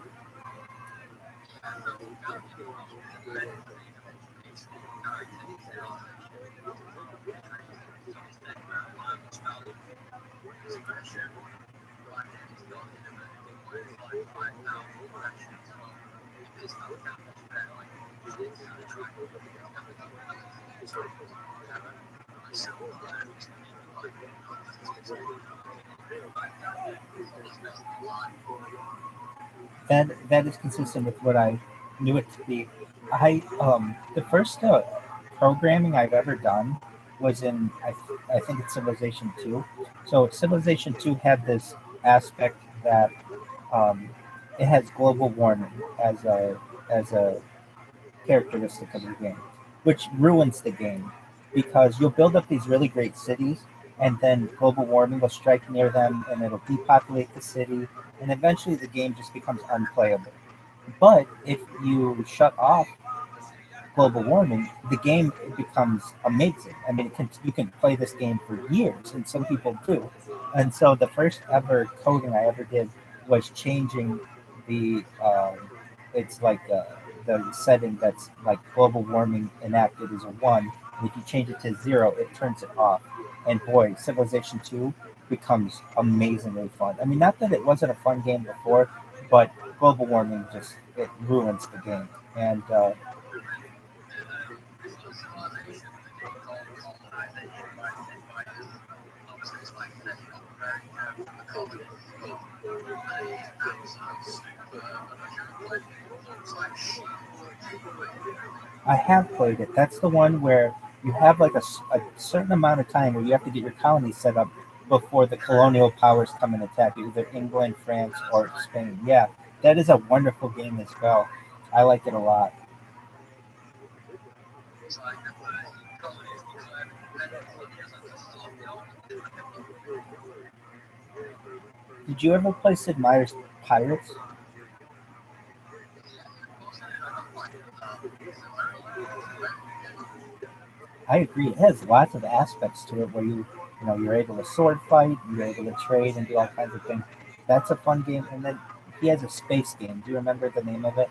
That is consistent with what I knew it to be. I the first programming I've ever done was in I think it's Civilization 2. So Civilization 2 had this aspect that um, it has global warming as a characteristic of the game, which ruins the game because you'll build up these really great cities, and then global warming will strike near them, and it'll depopulate the city, and eventually the game just becomes unplayable. But if you shut off global warming, the game becomes amazing. I mean, you can play this game for years, and some people do. And so the first ever coding I ever did was changing the it's like the setting that's like global warming enacted is a one, and if you change it to zero, it turns it off. And boy, Civilization 2 becomes amazingly fun. I mean, not that it wasn't a fun game before, but global warming just it ruins the game. And I have played it. That's the one where you have like a certain amount of time where you have to get your colony set up before the colonial powers come and attack you, either England, France, or Spain. Yeah, that is a wonderful game as well. I like it a lot. Did you ever play Sid Meier's Pirates? I agree. It has lots of aspects to it where you're able to sword fight, you're able to trade and do all kinds of things. That's a fun game. And then he has a space game. Do you remember the name of it?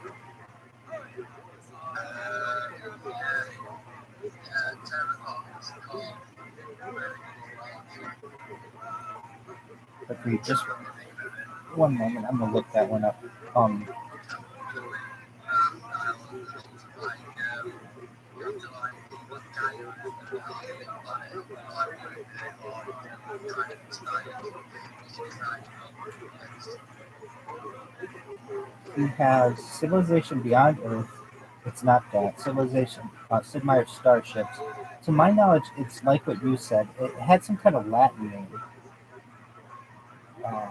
Agreed. Just one moment. I'm gonna look that one up. Um, he has Civilization Beyond Earth. It's not that. Civilization, Sid Meier's Starships. To my knowledge, it's like what you said. It had some kind of Latin name. Uh,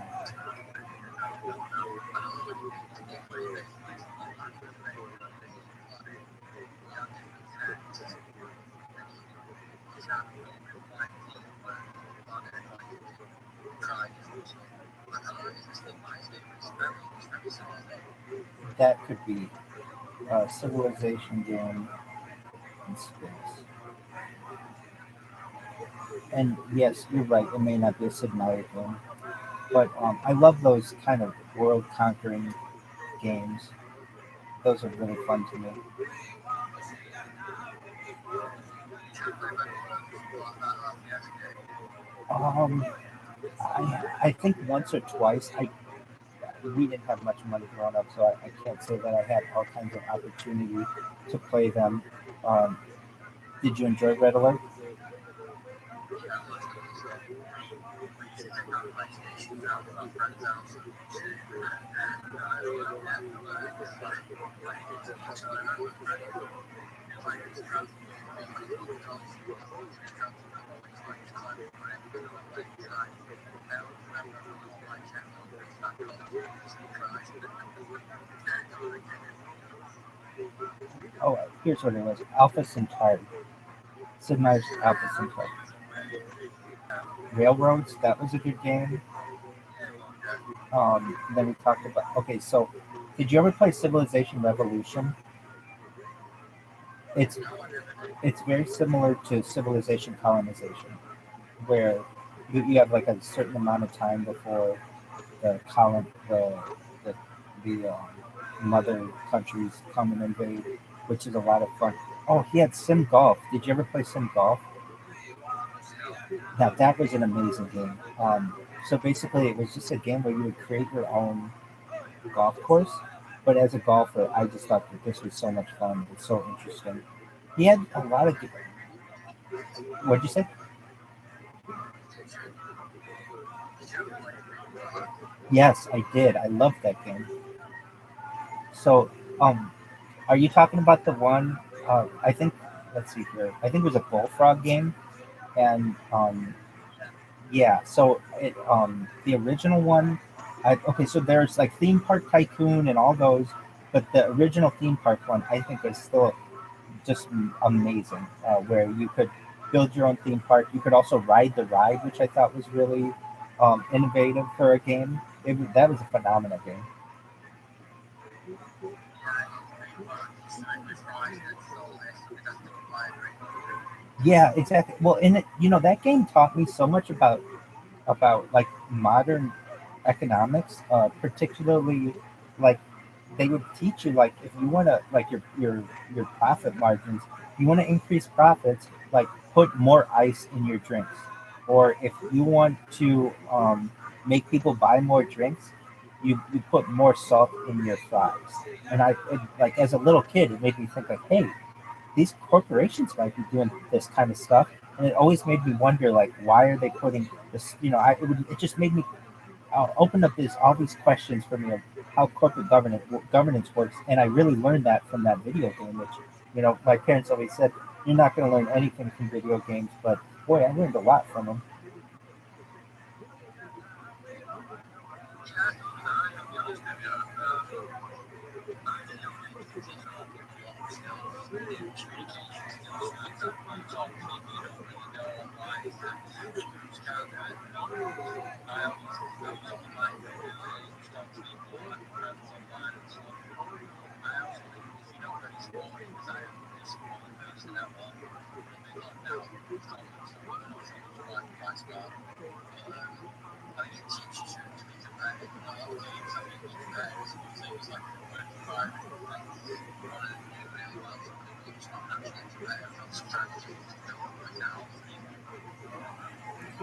that could be Civilization game in space. And yes, you're right. It may not be a Sid Meier game, but I love those kind of world conquering games. Those are really fun to me. Um, I think once or twice. We didn't have much money growing up, so I can't say that I had all kinds of opportunity to play them. Um, did you enjoy Red Alert? Oh, here's what it was: Alpha Centauri, Sid Meier's Alpha Centauri. Railroads, that was a good game. Then we talked about. Okay, so did you ever play Civilization Revolution? It's it's very similar to Civilization Colonization, where you have like a certain amount of time before the the mother countries come and invade, which is a lot of fun. Oh, he had Sim Golf. Did you ever play Sim Golf? Now that was an amazing game. So basically, it was just a game where you would create your own golf course. But as a golfer, I just thought that this was so much fun. It's so interesting. He had a lot of. What'd you say? Yes, I did. I loved that game. So, are you talking about the one? I think. Let's see here. I think it was a bullfrog game, and yeah. So the original one. Okay, so there's like theme park tycoon and all those, but the original theme park one I think is still just amazing. Where you could build your own theme park. You could also ride the ride, which I thought was really innovative for a game. That was a phenomenal game. Yeah, exactly. Well, in it, that game taught me so much about like modern economics, particularly like they would teach you like if you want to like your profit margins, you want to increase profits, like put more ice in your drinks, or if you want to make people buy more drinks, you put more salt in your fries. And like as a little kid, it made me think like, hey, these corporations might be doing this kind of stuff, and it always made me wonder like why are they putting this, it just made me open up all these questions for me of how corporate governance works, and I really learned that from that video game, which my parents always said you're not going to learn anything from video games, but boy, I learned a lot from them.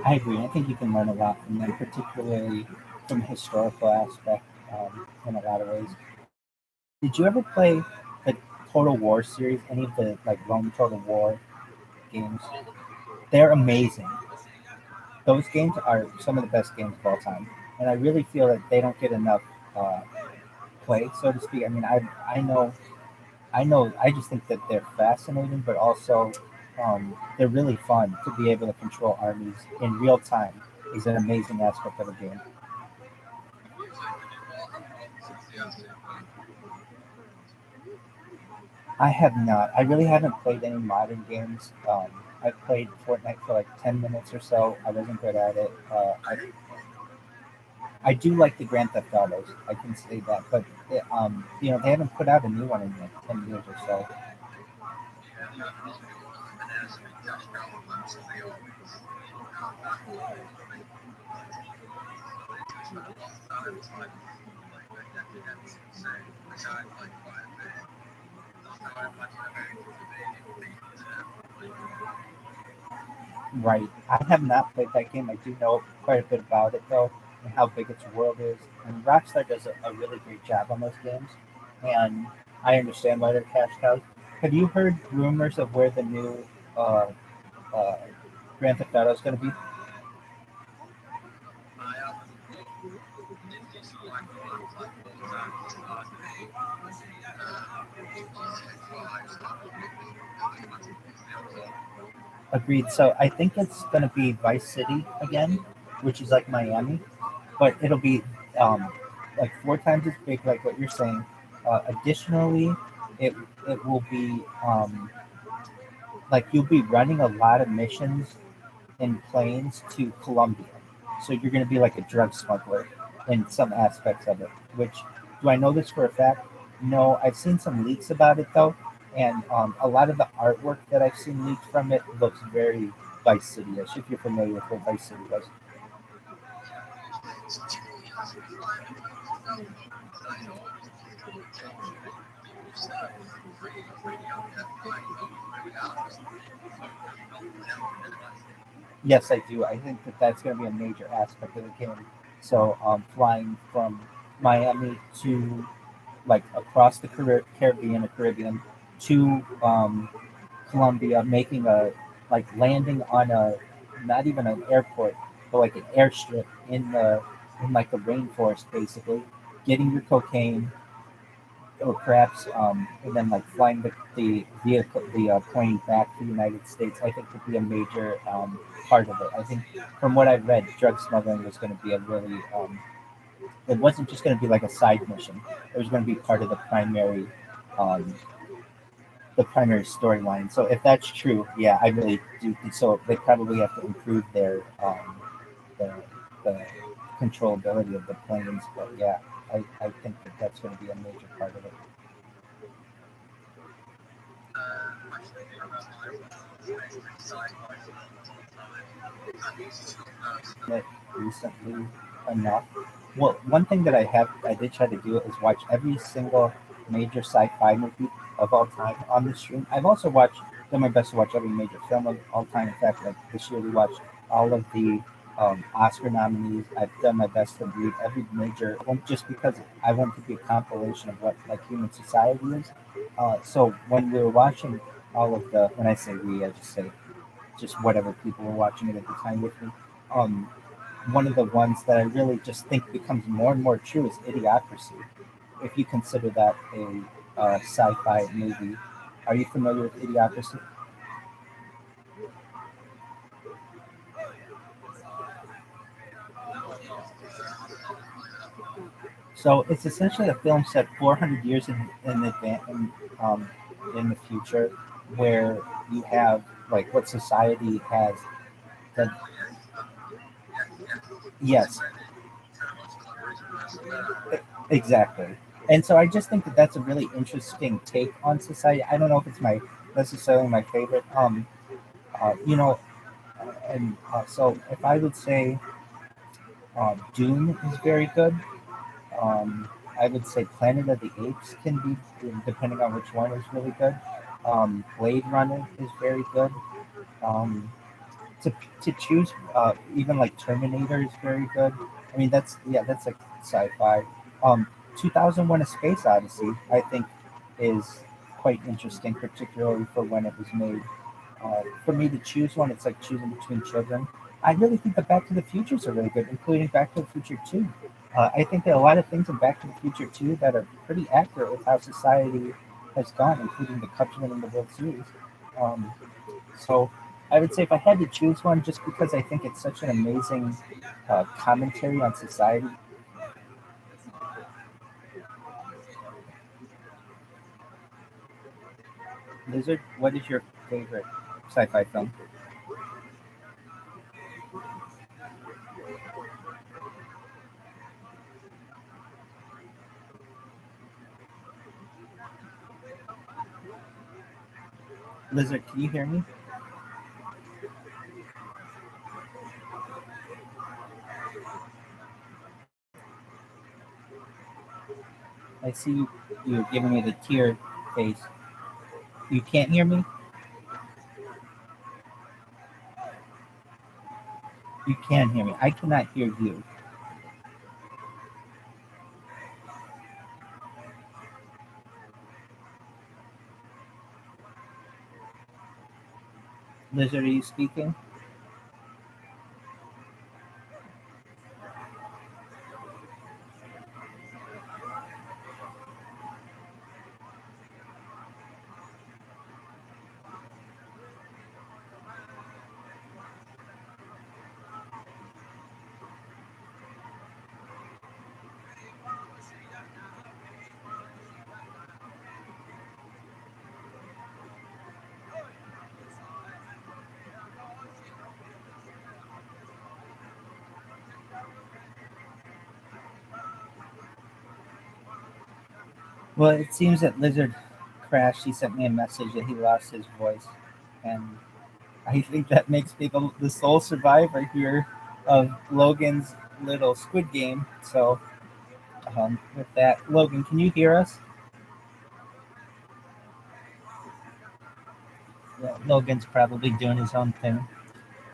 I agree. I think you can learn a lot from them, particularly from a historical aspect, in a lot of ways. Did you ever play the Total War series? Any of the like Rome Total War games? They're amazing. Those games are some of the best games of all time, and I really feel that they don't get enough uh, play, so to speak. I mean, I know, I just think that they're fascinating, but also they're really fun to be able to control armies in real time. Is an amazing aspect of a game. I have not. I really haven't played any modern games. I played Fortnite for like 10 minutes or so. I wasn't good at it. I do like the Grand Theft Autos. I can say that, but they haven't put out a new one in like 10 years or so. Right. I have not played that game. I do know quite a bit about it though, and how big its world is. And Rockstar does a really great job on those games, and I understand why they're cash cows. Have you heard rumors of where the new uh, uh, Grand Theft Auto is going to be? Agreed. So I think it's going to be Vice City again, which is like Miami, but it'll be um, like 4 times as big, like what you're saying. Additionally, it it will be like you'll be running a lot of missions in planes to Colombia. So you're going to be like a drug smuggler in some aspects of it. Which do I know this for a fact? No, I've seen some leaks about it though, and a lot of the artwork that I've seen leaked from it looks very Vice City-ish. If you're familiar with what Vice City was. Yes, I do. I think that that's going to be a major aspect of the game. So flying from Miami to like across the Caribbean to Colombia, making a like landing on a not even an airport, but like an airstrip in like the rainforest, basically, getting your cocaine, or perhaps and then like flying the vehicle the plane back to the United States. I think would be a major part of it. I think from what I've read, drug smuggling was going to be a really it wasn't just going to be like a side mission. It was going to be part of the primary um, the primary storyline. So if that's true, yeah, I really do. So they probably have to improve the, the controllability of the planes. But yeah, I think that that's going to be a major part of it. It recently enough. Well, one thing that I did try to do is watch every single major sci-fi movie of all time on the stream. I've also done my best to watch every major film of all time. In fact, like this year we watched all of the Oscar nominees. I've done my best to read every major one just because I want it to be a compilation of what like human society is. So when we were watching all of when I say we, I just say just whatever people were watching it at the time with me. Um, One of the ones that I really just think becomes more and more true is Idiocracy. If you consider that a sci-fi movie, are you familiar with Idiocracy? So it's essentially a film set 400 years in advance, um, in the future, where you have like what society has. That yes, exactly. And so I just think that that's a really interesting take on society. I don't know if it's my necessarily my favorite. You know, and so if I would say Dune is very good. I would say Planet of the Apes can be, depending on which one, is really good. Blade Runner is very good. Um, to choose, even like Terminator is very good. I mean, that's like sci-fi. 2001: A Space Odyssey, I think, is quite interesting, particularly for when it was made. For me to choose one, it's like choosing between children. I really think the Back to the Futures are really good, including Back to the Future 2. I think there are a lot of things in Back to the Future 2 that are pretty accurate with how society has gone, including the Cubs winning the World Series. Um, so I would say if I had to choose one, just because I think it's such an amazing commentary on society. Lizard, what is your favorite sci-fi film? Lizard, can you hear me? I see you're giving me the tear face. You can't hear me? You can hear me. I cannot hear you. Lizard, are you speaking? Well, it seems that Lizard crashed. He sent me a message that he lost his voice. And I think that makes me the sole survivor here of Logan's little Squid Game. So, with that, Logan, can you hear us? Yeah, Logan's probably doing his own thing.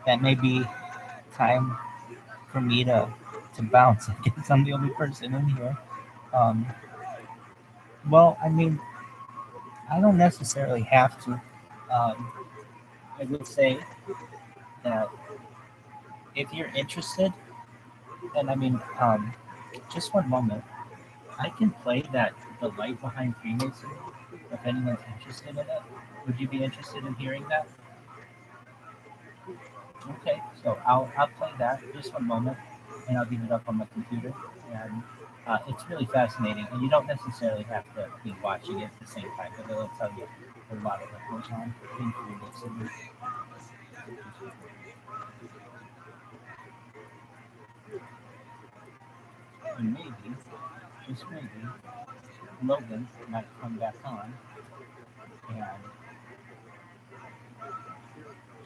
That may be time for me to bounce. I guess I'm the only person in here. Um, well, I mean, I don't necessarily have to. I would say that if you're interested, and I mean, just one moment, I can play the light behind Freemasonry if anyone's interested in it. Would you be interested in hearing that? Okay, so I'll play that just one moment, and I'll get it up on my computer. And it's really fascinating, and you don't necessarily have to be watching it at the same time, but it'll tell you a lot of it goes on in Freemasonry. And maybe, just maybe, Logan might come back on and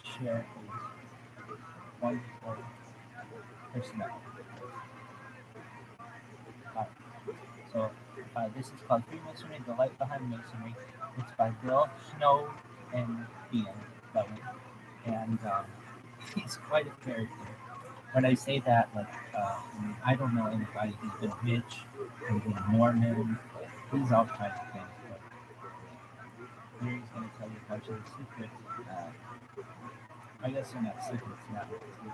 share his wonderful personality. So this is called Freemasonry, The Light Behind Masonry. It's by Bill Snow and Ian Bowen. And he's quite a character. When I say that, like, I don't know anybody who's been rich and been Mormon. He's all kinds of things. But here he's going to tell you a bunch of the secrets. I guess they're not secrets now. He's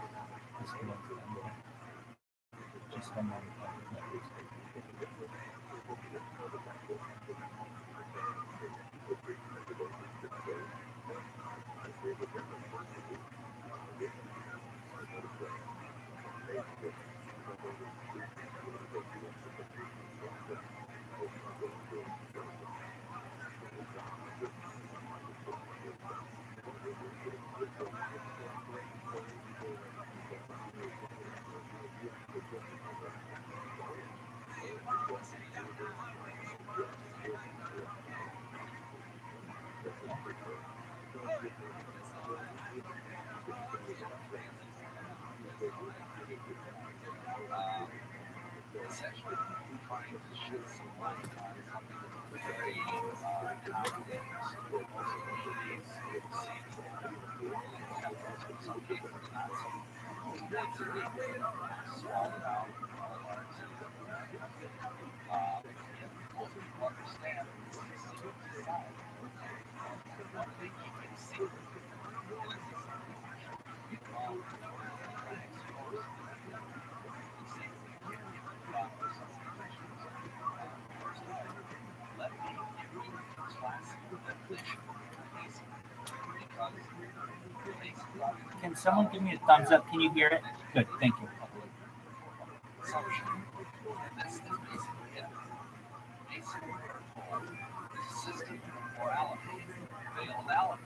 disclosed them. Just a moment. Essentially, trying to shed some light on something that's very common in most communities. Some cases not so. That's a big swallowed out alarms. Most people understand it's a secret society. What they keep it secret. And it's a secret. Trying to expose let me give you a classical definition because Can someone give me a thumbs up? Can you hear it? Good, thank you. assumption. This is basically it. Basically, the system of morality, veiled out.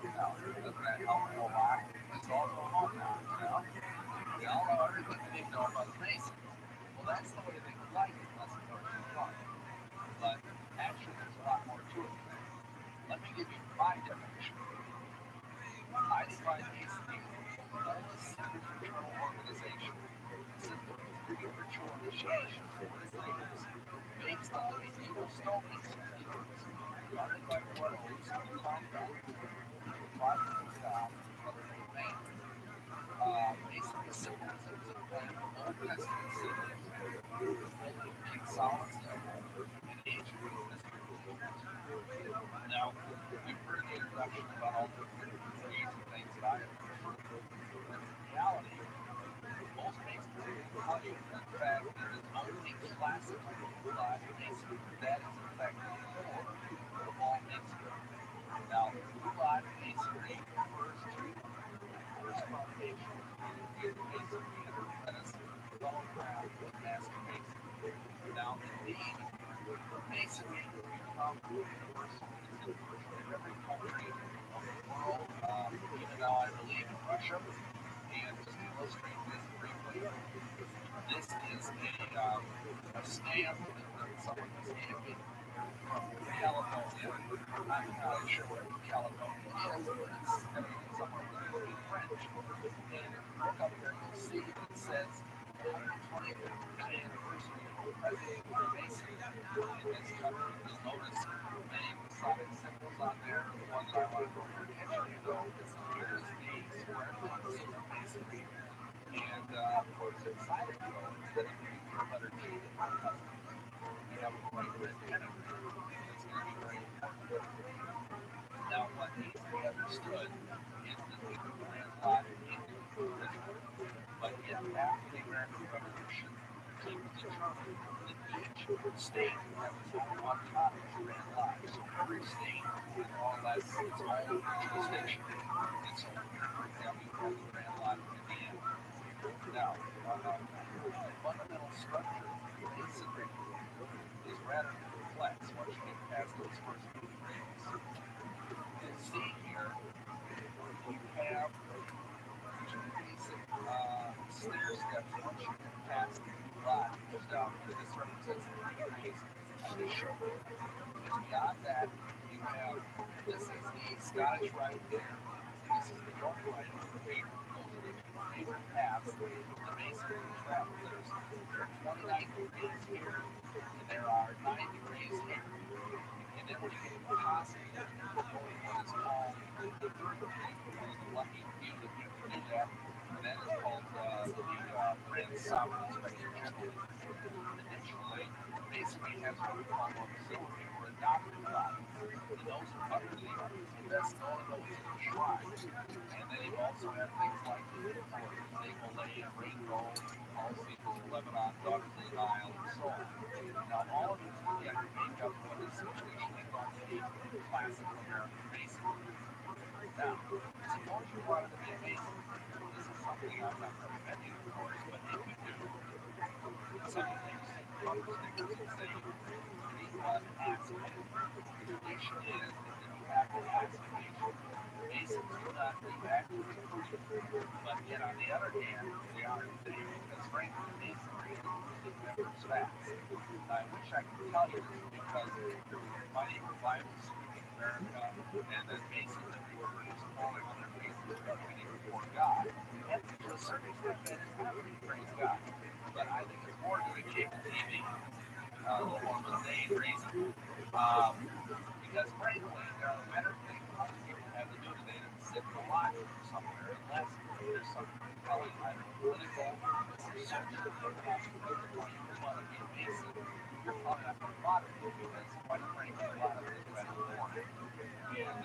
Now, doesn't that help a lot? It's all going on now, you know? We all know everything we need to know about the Mason. Well, that's the way they would like it, unless of course it's wrong. But actually, there's a lot more to it than that. Let me give you my definition. I define Masonry as a secret fraternal organization, system of spiritual initiation for its leaders, based on the medieval stonemasonry theories, guarded by portals and conduct, private God, other than man. Masonry symbolism is a blend of Old Testament symbols, building King Solomon's temple, and ancient mystery beliefs. Now, we've heard the introduction about all the crazy things that I have heard. But in reality, most Masons will tell you that in fact there is only classical Black Masonry. That is in fact the core of all Masonry. Now, Black Masonry refers to the first foundation in Masonry as well-grounded with master Masonry. Now, indeed, Masonry become universal. It's in virtually every country of the world, even now I believe in Russia. And just to illustrate this briefly, this is a stamp that someone was handed from California. I'm not sure what California is, but it's somewhere in French. And if you look up there, you'll see it says 125th anniversary of the President of Masonry in this country. You'll notice many Masonic symbols on there. The one that I want to draw your attention to, though, is here's the square foot of Masonry. And of course, inside of it, instead of using the letter G that we're accustomed to, we have a bright red pentagram. That's going to be very important. Now, what needs to be understood is that we ran a lot into religion, but yet after the American Revolution, it was determined that each state would have its own autonomy to ran lives. So every state would more or less its own jurisdiction. And so here, for example, you have the Grand Lot of Indiana. Now, the fundamental structure of Masonry is rather complex once you get past those first few grades. stair steps, once you pass the lot, goes down, and this represents the 3 degrees of the shoulder. And beyond that, you have, this is the Scottish Rite there, this is the York Rite over here. Those are the 2 major paths the Masons will travel. There are 29 degrees here, and there are 9 degrees here. And then when you get to the hospital, going what is called the third degree, one of the lucky few that you can do that, and that is called the Grand Sovereign Inspector General. Additionally, basically has what we call auxiliary or adopted bodies. And those are under the arms. The best known of those are the shrines. And then you also have things like the Victoria, Nicolay, Ringo, All Seekers of Lebanon, Daughters of the Nile, and so on. Now, all of these together make up what is traditionally thought to be classical American Masonry. Now, suppose you wanted to be a Mason. This is something I'm not recommending, of course, but if you do, some of these bumper stickers that say, "Read one aspect." The tradition is that you have to aspect. Masons do not leave activity. But yet, on the other hand, they are today because, frankly, Masonry is members' facts. I wish I could tell you this because my neighbor Bible speaking America and then Masons everywhere is falling on their faces struggling before God. And to a certain extent, that is happening, praise God. But I think it's more to the cable TV, the more mundane reason. Because frankly, there are better things most people have to do today than sit in the lodge somewhere unless there's something compelling, either political or social impact. Or you want to be a Mason, you're probably not going to bother you because, quite frankly, a lot of it is better than and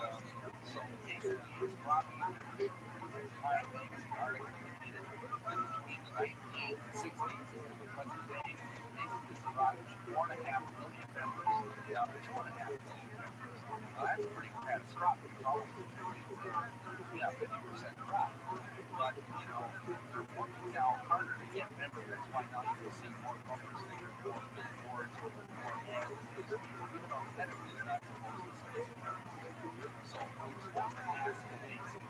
so basically, it's Rabbi my amazing article in it that between the 1960s and the present day, Mason is divided 4.5 million members down to 2.5 million members. Now that's pretty catastrophic. It's almost a 50% drop. But, you know, they're working now harder to get members. That's why now you can see more bumper stickers, more billboards, more ads. Even though technically they're not supposed to say it's so you're supposed to ask the Mason.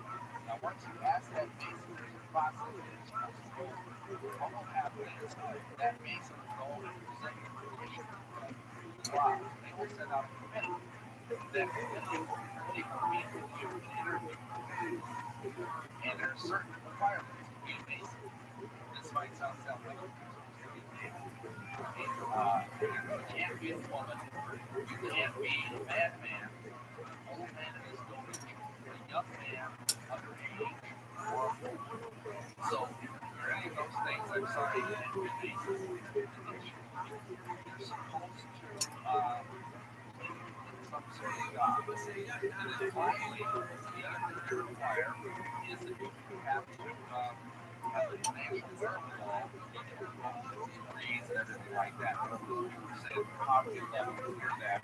Now once you ask that Mason, there's a process that you're supposed to go through. What will happen is that Mason will go and present your petition to Rob. They will send out a committee. That committee will meet with you and interview you. And there are certain requirements to be a Mason. This might sound self-evident. You can't be a woman. You can't be a madman, old man in his dotage, a young man, underage, or a fool. So if you're any of those things, I'm sorry you can't be Mason. You're supposed to some sort of job. And then finally, the other thing they require is that you have to have the financial wherewithal to be able to go to degrees and everything like that. Because we were saying the poverty level here that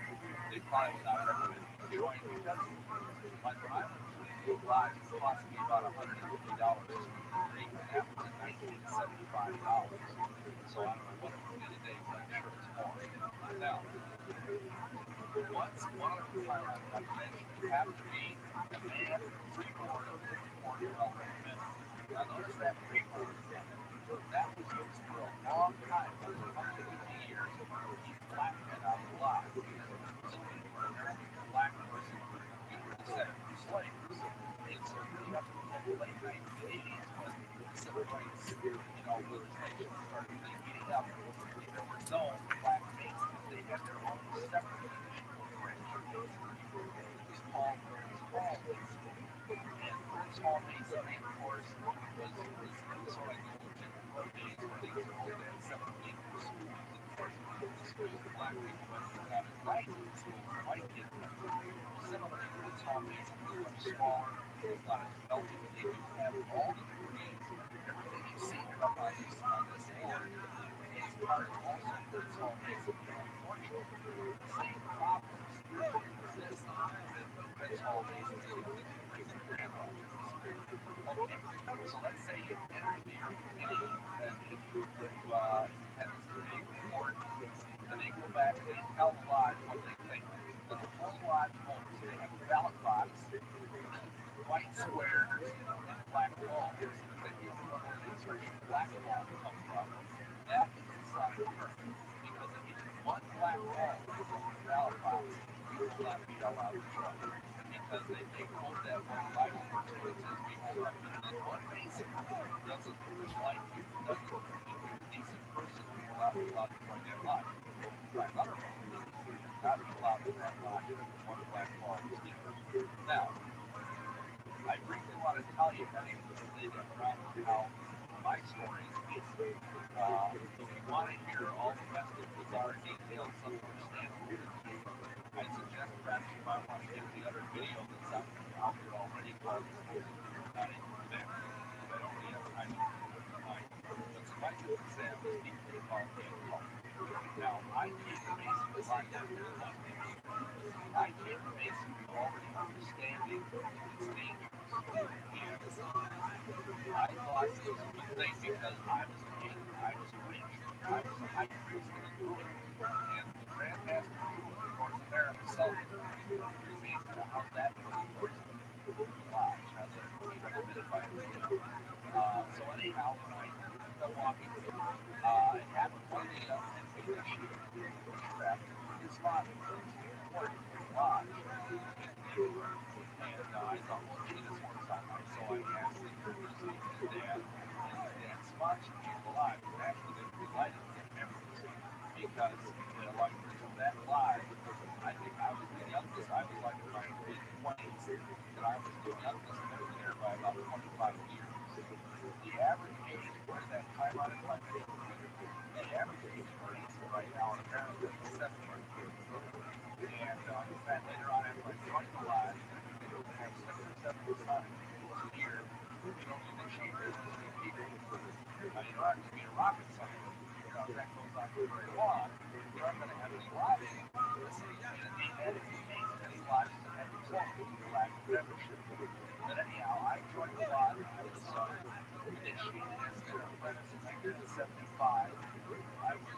they probably would not recommend you join because like when I went to the lodge, it cost me about $150 to a degree, and that was in 1975. So I don't know what it would be today, but I'm sure it's more. Now, once one of the requirements I mentioned, you have to be a man pre-born of 54 development minutes. Now notice that pre-born that was used for a long time, for 150 years, to keep black men out of the lot. Because so when you were an American black person, you were descended from slaves. And so you have to look at the late 1980s when the civil rights, legislation started heating up. There were no black Masons. They had their own separate traditional branch of Masonry. It was called Hall Masonry. And Prince Hall Masonry, of course, was sort of the old Jim Crow days where they were told that 7 people schools. And of course, the schools the black people went to got it right. The schools the white kids went to. Similarly, Prince Hall Masonry is much smaller. It's not as wealthy, but they do have all the degrees. Everything you see up on this board is part of also Prince Hall Masonry. Unfortunately, the same problems exist that Prince Hall Masonry exist in Grand Rapids. Okay, so let's say you interview your committee and if you have this committee report, then they go back and they tell the lodge what they think. The whole lodge votes. They have a ballot box, white squares, and black balls. They use one of these black because they quote that one Bible verse where it says, "Behold, I'm doing it." One Mason doesn't like you, doesn't think you're a decent person, and you're not allowed to join that lodge. By another one, you're not allowed to that lodge with one black ball speaker. Now, I briefly want to tell you that around how my story is based. If you want to hear all the rest of the bizarre details of understanding, I suggest perhaps you might want to get the other video that's out there already called Not in Quebec. I don't really have time to put mine. But suffice it to say, I was deeply involved in culture. Now, I came to basically like that. I came to basically already understanding its dangers. And I thought it was a good thing because I was a king, I was a rich, I was a high priest and a ruler. And the Grand Master Ruler of North America himself remains how that was lodge, how that was transmitted by him. So anyhow, when I started walking, it happened one day up in witchcraft. His father was important in the lodge. And I thought, well, gee, this works out nice. So I asked him to visit his dad. And his dad sponsored me to live. And actually, they were delighted to get memories because like from that live, I think I was the youngest. I was like in my mid-20s, and I was the youngest living there by about 25 years. The average age for that time out in my video, the average age for Easter right now in America is 70 years. And in fact, later on, after I joined the live, they were going to have 6 or 7 sons a year. You don't need to change this to people. You don't have to be a rocket scientist. That goes on for very long. You're not going to have any lodging. And that is the case. Many lodges have resulted in the lack of membership. But anyhow, I joined the lodge. I was initiated as an apprentice in 1975. I was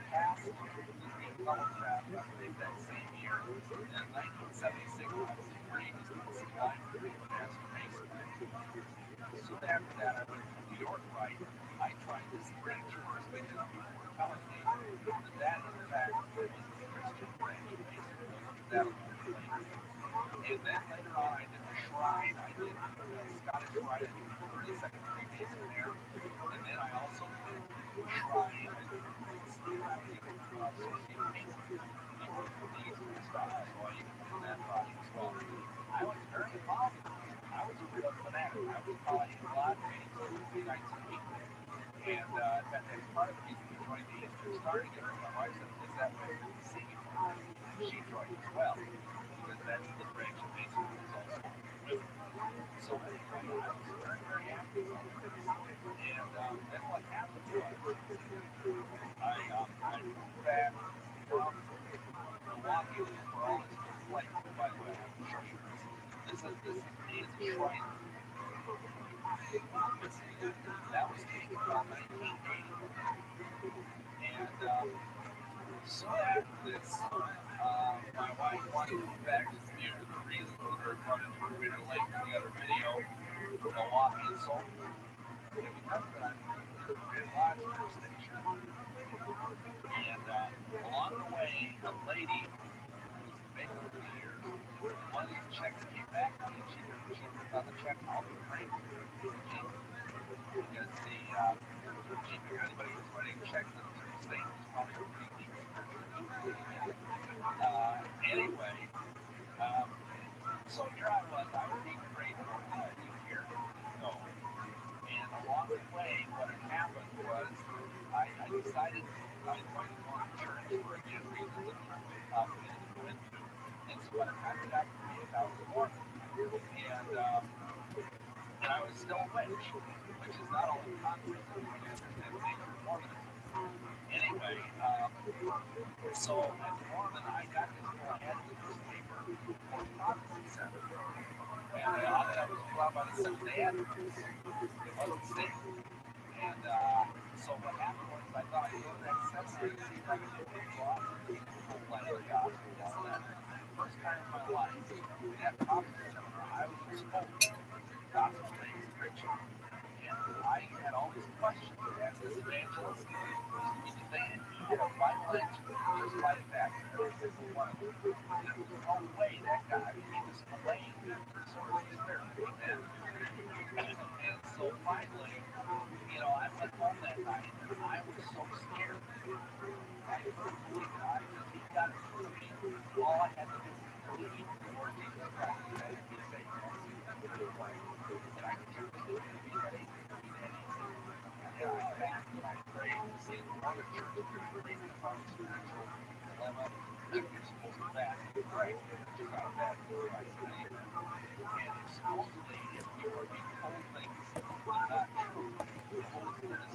passed the Green Color Draft, I believe, that same year. And in 1976, I was agreed as the supply for Master Mason. Soon after that, I went to New York Right. I tried this great tourist because people were telling me that in fact was the Christian branch of Mason. That was the thing. And then later on, I did the shrine. I did the Scottish Rite. I did the 32nd Freemason there. And then I also did the shrine. I did the association people from the Eastern Style. So I even did that body as well. I was very involved in this. I was a real fanatic. I was probably a lot of meetings 2 or 3 nights a week. And that's part of the reason we joined the Eastern Star together. My wife said, is that way to see me? She joined as well. Because that's the branch of Mason that is also women. So anyway, I was very, very active on this. And then what happened was I moved back from Milwaukee for all this flight, by the way. I have to show you this. This is me as a shriner. That was taken about 1980. And so after this, my wife wanted to move back to the community. The reason for her running to Crater Lake in the other video, Milwaukee and so forth. And because of that, I moved to the Grand Lodge First Station. And along the way, a lady who was the maker of the years, one of these checks came back to me and she put on the check, I'll be great. Because she figured anybody who was writing checks in a certain state was probably a pretty deep. Anyway, so here I was being great for a year. No. And along the way, what had happened was I decided I was going to go to church for again reasons that I'm really confident to go into. And so what it got for me is I was Mormon. And I was still a witch, which is not only contrary to the nature of Mormonism. Anyway, so as a Mormon, I got this whole ad in this paper for Prophecy Center. And that was put out by the Seventh Day Adventists. It wasn't safe. And so what happened was I thought I'd go to that seminar and see if I could get people out and teach the full plan of the gospel and all that. First time in my life, in that prophecy seminar, I was exposed to gospel-based preaching. And I had all these questions to ask this evangelist. They had a Bible answer just like that for every single one of them. And there was no way that guy, he was playing All I had to do was leave before Jesus Christ and be saved. And I could be ready to be that easy. And I fast and I pray and see other churches believe in some spiritual dilemma that you're supposed to fast and pray. Just not fast in Christ's name. And supposedly, if you are being told things that are not true, the Holy Spirit is